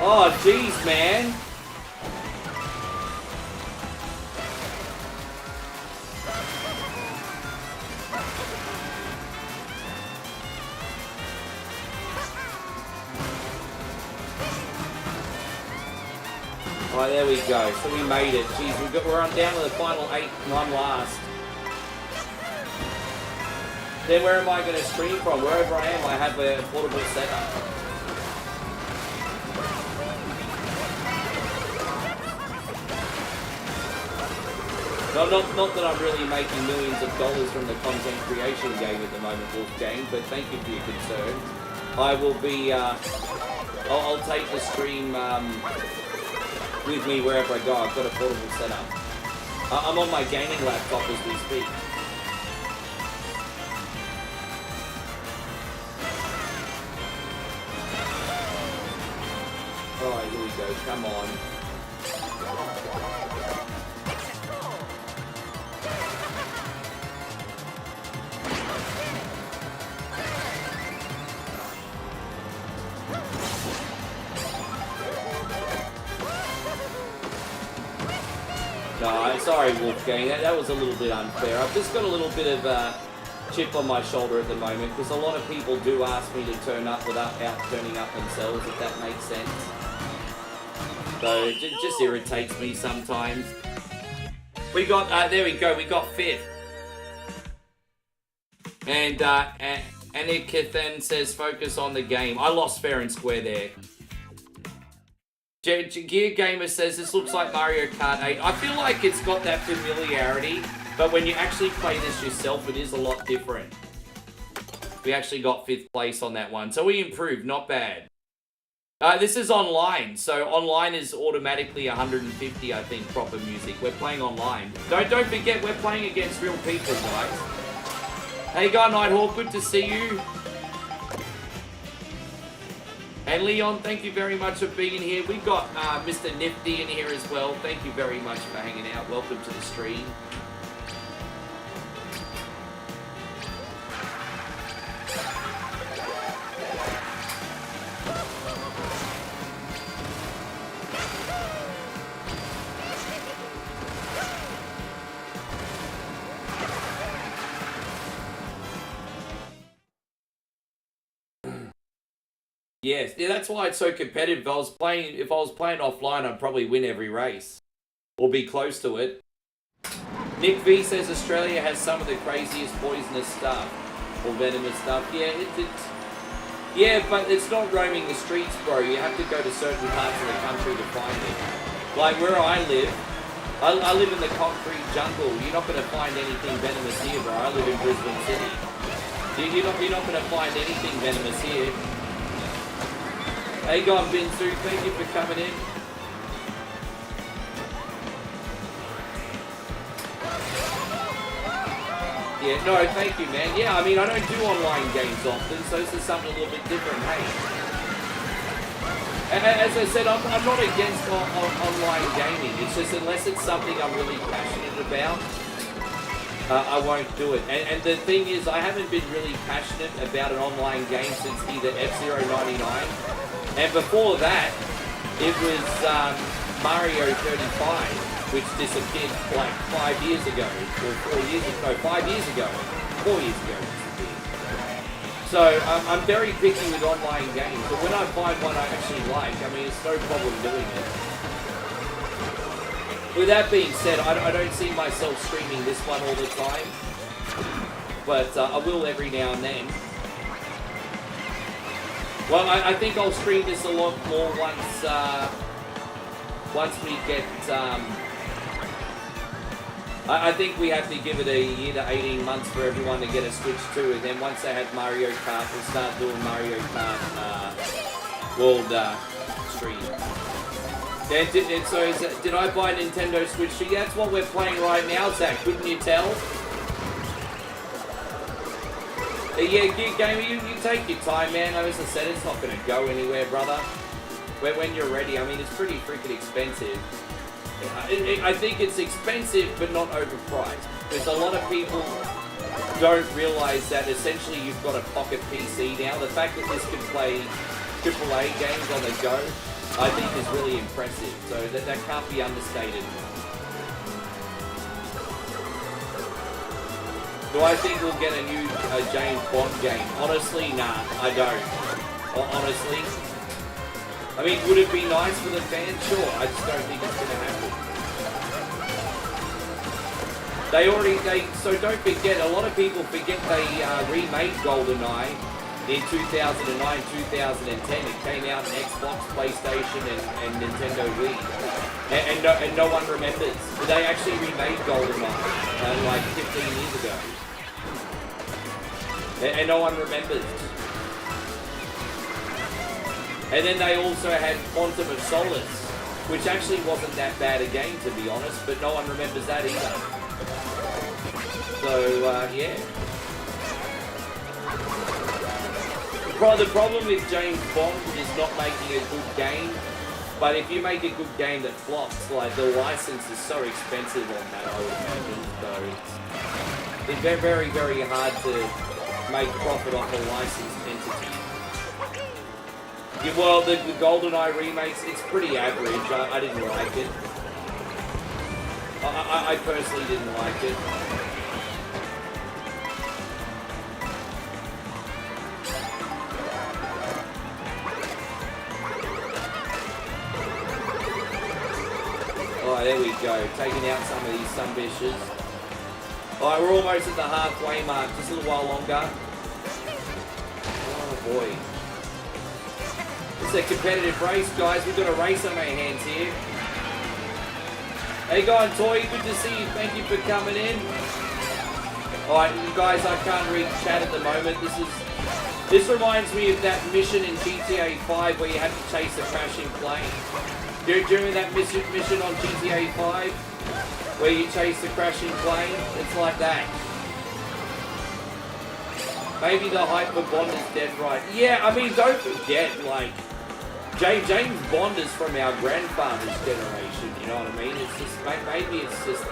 Oh, jeez, man. Alright, there we go. So we made it. Jeez, we're on down to the final 8 and I'm last. Then where am I going to stream from? Wherever I am, I have a portable setup. Not that I'm really making millions of dollars from the content creation game at the moment, Wolfgang, but thank you for your concern. I will be, I'll take the stream with me wherever I go. I've got a portable setup. I'm on my gaming laptop as we speak. Oh, here we go. Come on. No, sorry, Wolfgang. That was a little bit unfair. I've just got a little bit of chip on my shoulder at the moment because a lot of people do ask me to turn up without turning up themselves, if that makes sense. So it just irritates me sometimes. We got, there we go, we got 5th. And Anikithan says focus on the game. I lost fair and square there. Gear Gamer says this looks like Mario Kart 8. I feel like it's got that familiarity, but when you actually play this yourself, it is a lot different. We actually got 5th place on that one, so we improved, not bad. This is online, so online is automatically 150, I think, proper music. We're playing online. Don't forget, we're playing against real people, guys. Hey, guy Nighthawk, good to see you. And Leon, thank you very much for being here. We've got Mr. Nifty in here as well. Thank you very much for hanging out. Welcome to the stream. Yes, yeah, that's why it's so competitive. If I was playing offline, I'd probably win every race. Or be close to it. Nick V says Australia has some of the craziest poisonous stuff. Or venomous stuff. Yeah, yeah, but it's not roaming the streets, bro. You have to go to certain parts of the country to find it. Like where I live in the concrete jungle. You're not going to find anything venomous here, bro. I live in Brisbane City. You're not going to find anything venomous here. Hey, God, Binsu, thank you for coming in. Yeah, no, thank you, man. Yeah, I mean, I don't do online games often, so this is something a little bit different, hey. As I said, I'm not against online gaming. It's just unless it's something I'm really passionate about, I won't do it. And the thing is, I haven't been really passionate about an online game since either F-Zero 99. And before that, it was Mario 35, which disappeared like 5 years ago, or 4 years ago, no, 5 years ago, 4 years ago. So I'm very picky with online games, but when I find one I actually like, I mean, it's no problem doing it. With that being said, I don't see myself streaming this one all the time, but I will every now and then. Well, I think I'll stream this a lot more once we get, I think we have to give it a year to 18 months for everyone to get a Switch 2, and then once they have Mario Kart, we'll start doing Mario Kart World stream. Did I buy a Nintendo Switch 2? Yeah, that's what we're playing right now, Zach, couldn't you tell? Yeah, Gear Gamer, you take your time, man. As I said, it's not going to go anywhere, brother. When you're ready, I mean, it's pretty freaking expensive. I think it's expensive, but not overpriced. Because a lot of people don't realize that essentially you've got a pocket PC now. The fact that this can play AAA games on the go, I think is really impressive. So that can't be understated. Do I think we'll get a new James Bond game? Honestly, nah, I don't. Honestly. I mean, would it be nice for the fans? Sure, I just don't think it's going to happen. So don't forget, a lot of people forget they remade GoldenEye in 2009, 2010. It came out on Xbox, PlayStation, and Nintendo Wii. And no one remembers. They actually remade GoldenEye like 15 years ago. And no one remembers. And then they also had Quantum of Solace, which actually wasn't that bad a game, to be honest, but no one remembers that either. So, yeah. The problem with James Bond is not making a good game But if you make a good game that flops, like the license is so expensive on that, I would imagine. So it's very, very, very hard to make profit off a licensed entity. Yeah, well, the GoldenEye remakes, it's pretty average. I didn't like it. I personally didn't like it. Oh, there we go. Taking out some of these sunbishes. Alright, we're almost at the halfway mark. Just a little while longer. Oh, boy. It's a competitive race, guys. We've got a race on our hands here. Hey, going, Toy. Good to see you. Thank you for coming in. Alright, you guys, I can't read chat at the moment. This reminds me of that mission in GTA 5 where you had to chase a crashing plane. Do you remember that mission on GTA 5 where you chase the crashing plane? It's like that. Maybe the hype for Bond is dead right. Yeah, I mean, don't forget, like, James Bond is from our grandfather's generation, you know what I mean? It's just, maybe it's just...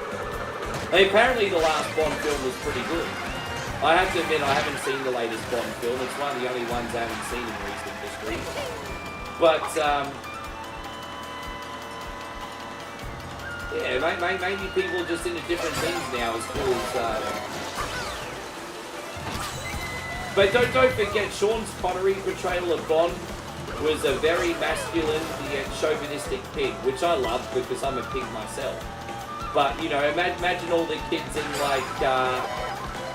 Apparently the last Bond film was pretty good. I have to admit, I haven't seen the latest Bond film. It's one of the only ones I haven't seen in recent history. But, yeah, maybe people are just into different things now as cool as... But don't forget, Sean Connery's portrayal of Bond was a very masculine yet chauvinistic pig, which I love because I'm a pig myself. But, you know, imagine all the kids in, like,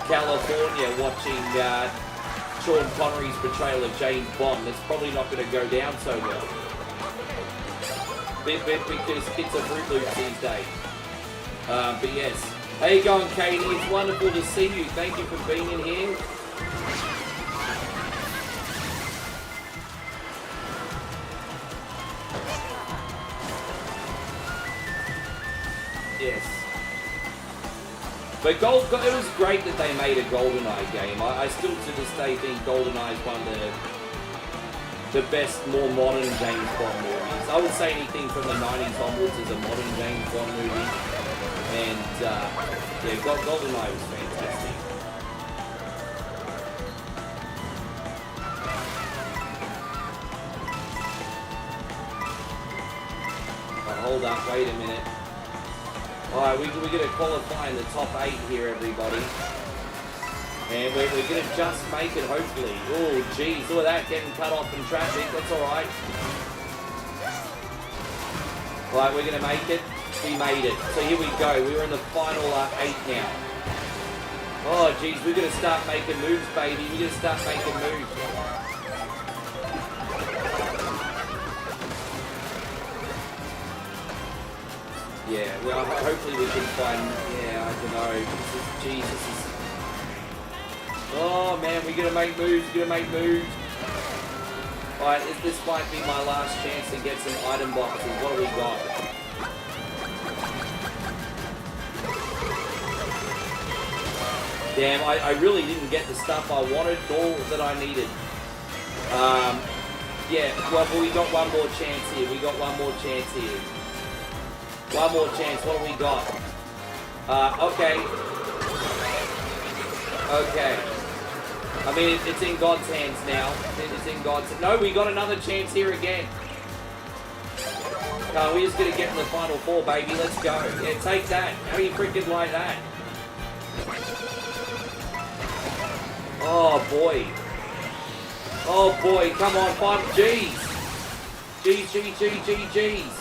California watching Sean Connery's portrayal of James Bond. It's probably not going to go down so well. Because kids are Fruit Loops these days. But yes. How you going, Katie? It's wonderful to see you. Thank you for being in here. Yes. But it was great that they made a GoldenEye game. I still to this day think GoldenEye is one of the best, more modern James Bond movies. I would say anything from the 90s onwards is a modern James Bond movie. And, yeah, GoldenEye was fantastic. Oh, hold up, wait a minute. Alright, we're going to qualify in the top 8 here, everybody. And we're going to just make it, hopefully. Oh, geez, look at that, getting cut off in traffic. That's alright. Alright, we're going to make it. We made it. So here we go. We're in the final 8 now. Oh, geez, we're going to start making moves, baby. We're going to start making moves. Yeah, well, hopefully we can find, yeah, I don't know, Jesus is, oh man, we're going to make moves, Alright, this might be my last chance to get some item boxes. What do we got? Damn, I really didn't get the stuff I wanted, nor that I needed. Yeah, well, but we got one more chance here, One more chance. What do we got? Okay. Okay. I mean, it's in God's hands now. It's in God's... No, we got another chance here again. No, we're just going to get in the final 4, baby. Let's go. Yeah, take that. How are you freaking like that? Oh, boy. Oh, boy. Come on, 5 G's. G's.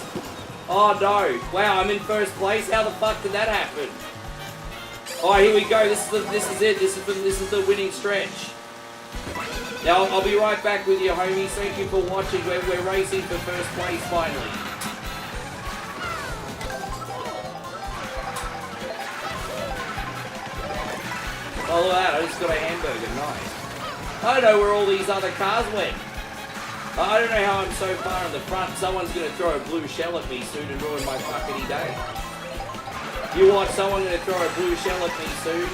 Oh no! Wow, I'm in first place. How the fuck did that happen? Oh, here we go. This is it. This is the winning stretch. Now I'll be right back with you, homies. Thank you for watching. We're racing for first place finally. Oh look at that! I just got a hamburger. Nice. I don't know where all these other cars went. I don't know how I'm so far in the front. Someone's going to throw a blue shell at me soon and ruin my fucking day. You watch, someone's going to throw a blue shell at me soon.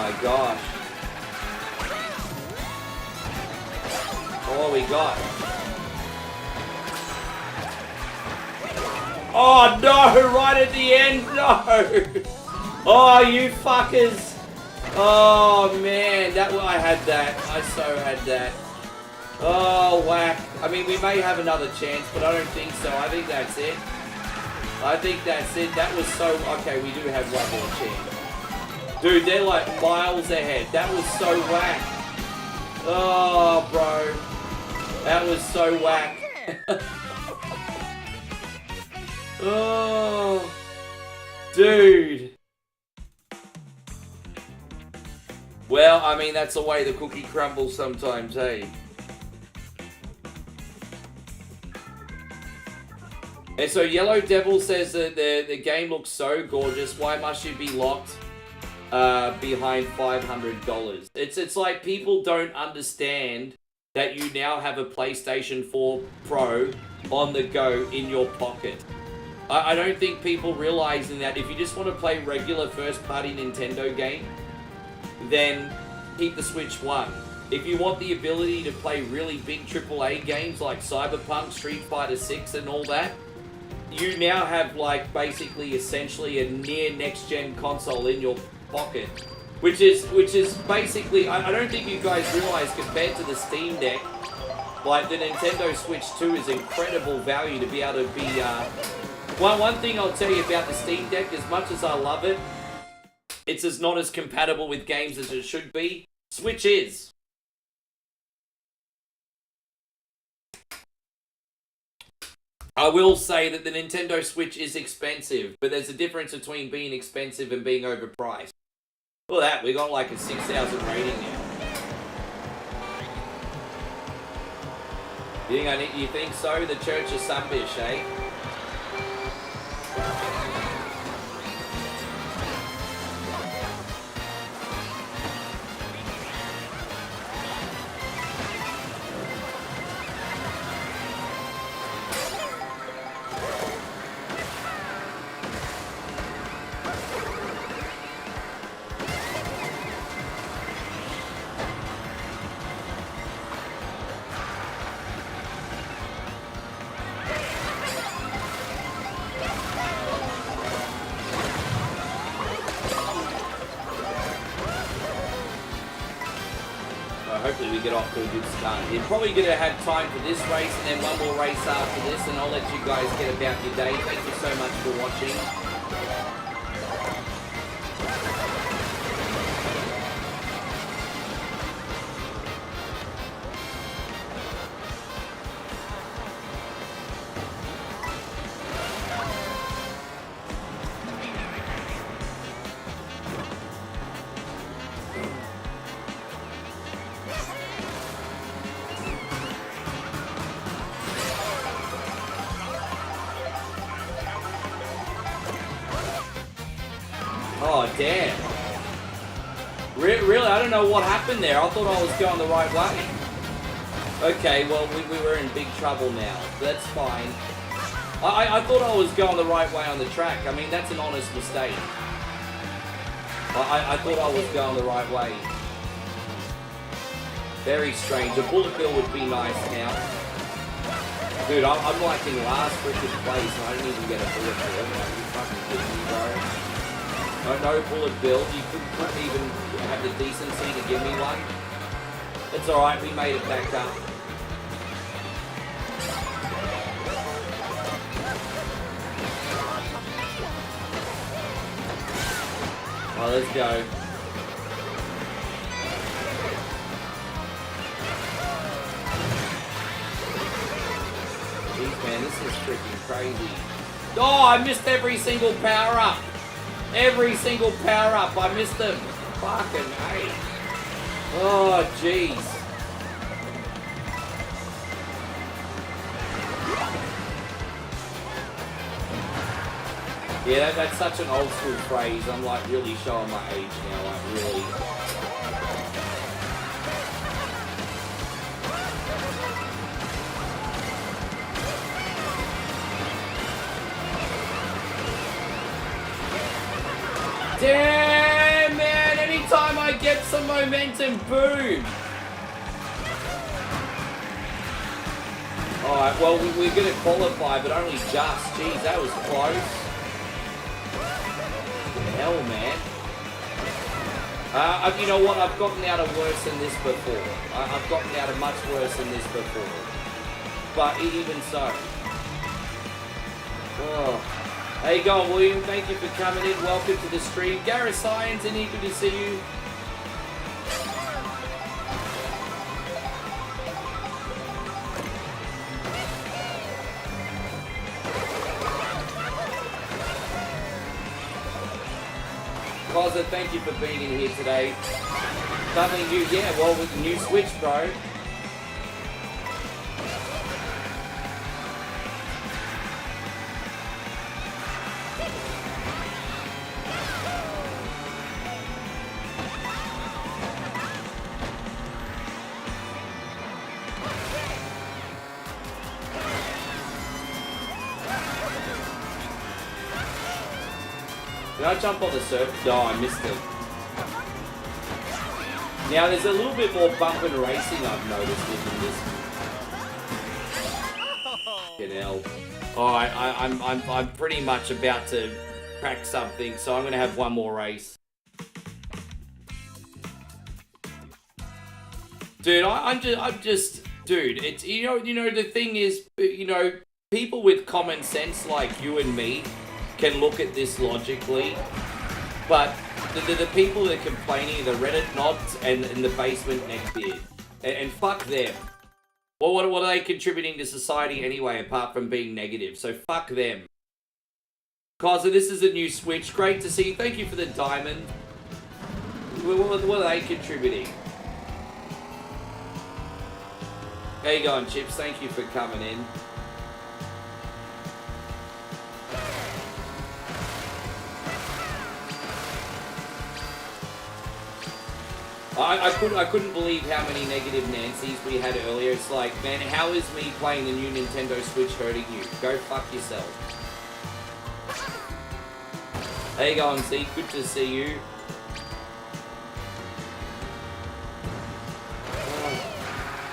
my gosh. What we got? Oh no, right at the end, no! Oh, you fuckers! Oh man, I had that. I so had that. Oh, whack. I mean, we may have another chance, but I don't think so. I think that's it. I think that's it. That was so... Okay, we do have one more chance. Dude, they're like miles ahead. That was so whack. Oh, bro. That was so whack. Oh. Dude. Well, I mean, that's the way the cookie crumbles sometimes, hey? And so Yellow Devil says that the game looks so gorgeous. Why must you be locked behind $500? It's like people don't understand that you now have a PlayStation 4 Pro on the go in your pocket. I don't think people realizing that if you just want to play regular first-party Nintendo game, then keep the Switch One. If you want the ability to play really big AAA games like Cyberpunk, Street Fighter 6 and all that, you now have like basically essentially a near next-gen console in your pocket. Which is basically, I don't think you guys realize compared to the Steam Deck, like the Nintendo Switch 2 is incredible value to be able to be, one thing I'll tell you about the Steam Deck, as much as I love it, it's not as compatible with games as it should be. Switch is. I will say that the Nintendo Switch is expensive, but there's a difference between being expensive and being overpriced. Look at that, we got like a 6,000 rating now. You think so? The Church of Sunbish, eh? Hopefully we get off to a good start. You're probably going to have time for this race and then one more race after this, and I'll let you guys get about your day. Thank you so much for watching. Oh, damn. Really? I don't know what happened there. I thought I was going the right way. Okay, well, we were in big trouble now. That's fine. I thought I was going the right way on the track. I mean, that's an honest mistake. I thought I was going the right way. Very strange. A bullet bill would be nice now. Dude, I'm like in last freaking place and I didn't even get a bullet bill. Like, you fucking kidding me, bro? No bullet bill. You couldn't even have the decency to give me one. It's alright, we made it back up. Well, let's go. Jeez, man, this is freaking crazy. Oh, I missed every single power-up. Every single power-up, I missed them. Fucking hey. Oh, jeez. Yeah, that's such an old school phrase. I'm like really showing my age now, like really. Damn, man, anytime I get some momentum. Boom. Alright, well, we're going to qualify, but only just. Jeez, that was close. What the hell, man? You know what? I've gotten out of worse than this before. I've gotten out of much worse than this before. But even so. Oh. How you going, William? Thank you for coming in. Welcome to the stream. Gareth Science, and good to see you. Closet, thank you for being in here today. Something new, yeah, well, with the new Switch, bro. Did I jump on the surf? No, I missed it. Now, there's a little bit more bump and racing I've noticed within this. Fucking hell. Alright, I'm pretty much about to crack something, so I'm going to have one more race. Dude, dude, it's, you know, the thing is, you know, people with common sense like you and me can look at this logically, but the people that are complaining, the Reddit nods and the basement neckbeard, and fuck them. Well, what are they contributing to society anyway, apart from being negative? So fuck them. Kaza, this is a new Switch. Great to see you. Thank you for the diamond. What are they contributing? How you going, Chips? Thank you for coming in. I couldn't believe how many negative Nancys we had earlier. It's like, man, how is me playing the new Nintendo Switch hurting you? Go fuck yourself. How you going, Z? Good to see you.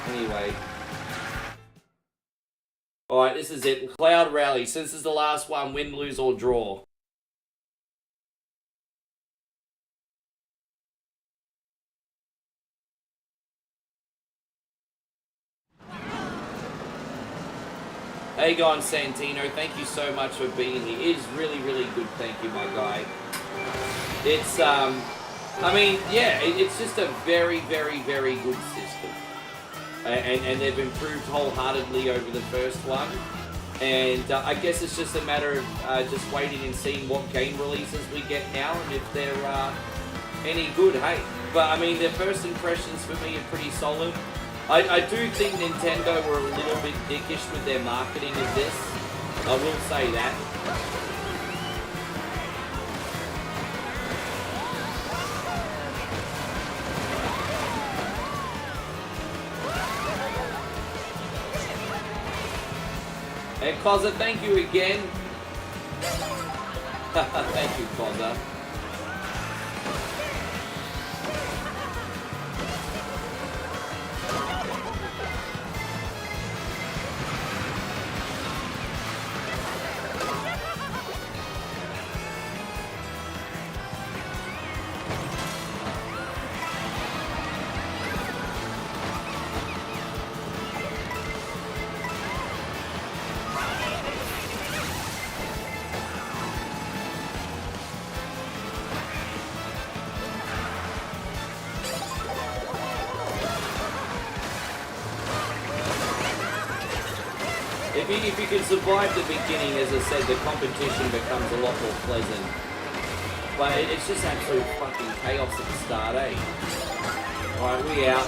Anyway. Alright, this is it. Cloud Rally. So this is the last one. Win, lose, or draw. How you going, Santino? Thank you so much for being here. It is really, really good. Thank you, my guy. It's, I mean, yeah, it's just a very, very, very good system. And they've improved wholeheartedly over the first one. And I guess it's just a matter of just waiting and seeing what game releases we get now and if they're any good, hey. But, I mean, their first impressions for me are pretty solid. I do think Nintendo were a little bit dickish with their marketing of this. I will say that. And Koza, thank you again. Thank you, Koza. If you can survive the beginning, as I said, the competition becomes a lot more pleasant. But it's just absolute fucking chaos at the start, eh? Alright, we out.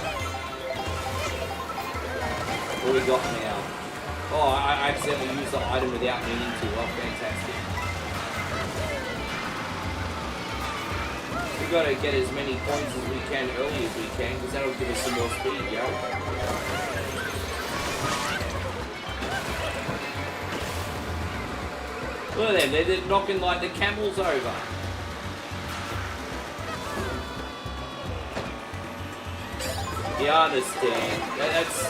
What do we got now? Oh, I accidentally used the item without meaning to. Oh, fantastic. We've got to get as many points as we can early as we can, because that'll give us some more speed, yo. Look at them, they're knocking like the camels over. Yeah, I understand. That's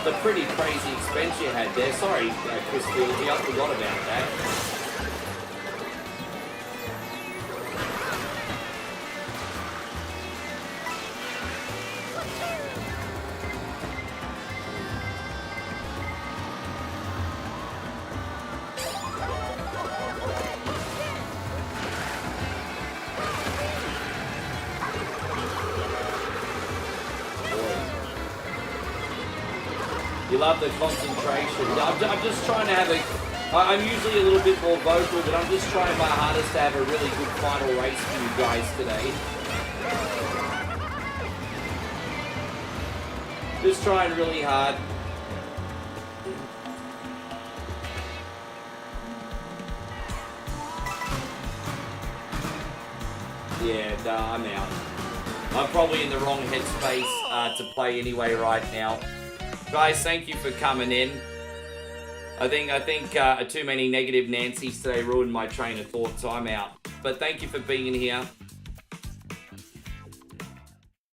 a pretty crazy expense you had there. Sorry, Chris Fieldsy, I forgot about that. You love the concentration. I'm just trying to have I'm usually a little bit more vocal, but I'm just trying my hardest to have a really good final race for you guys today. Just trying really hard. Yeah, nah, I'm out. I'm probably in the wrong headspace to play anyway right now. Guys, thank you for coming in. I think too many negative Nancys today ruined my train of thought, so I'm out. But thank you for being here.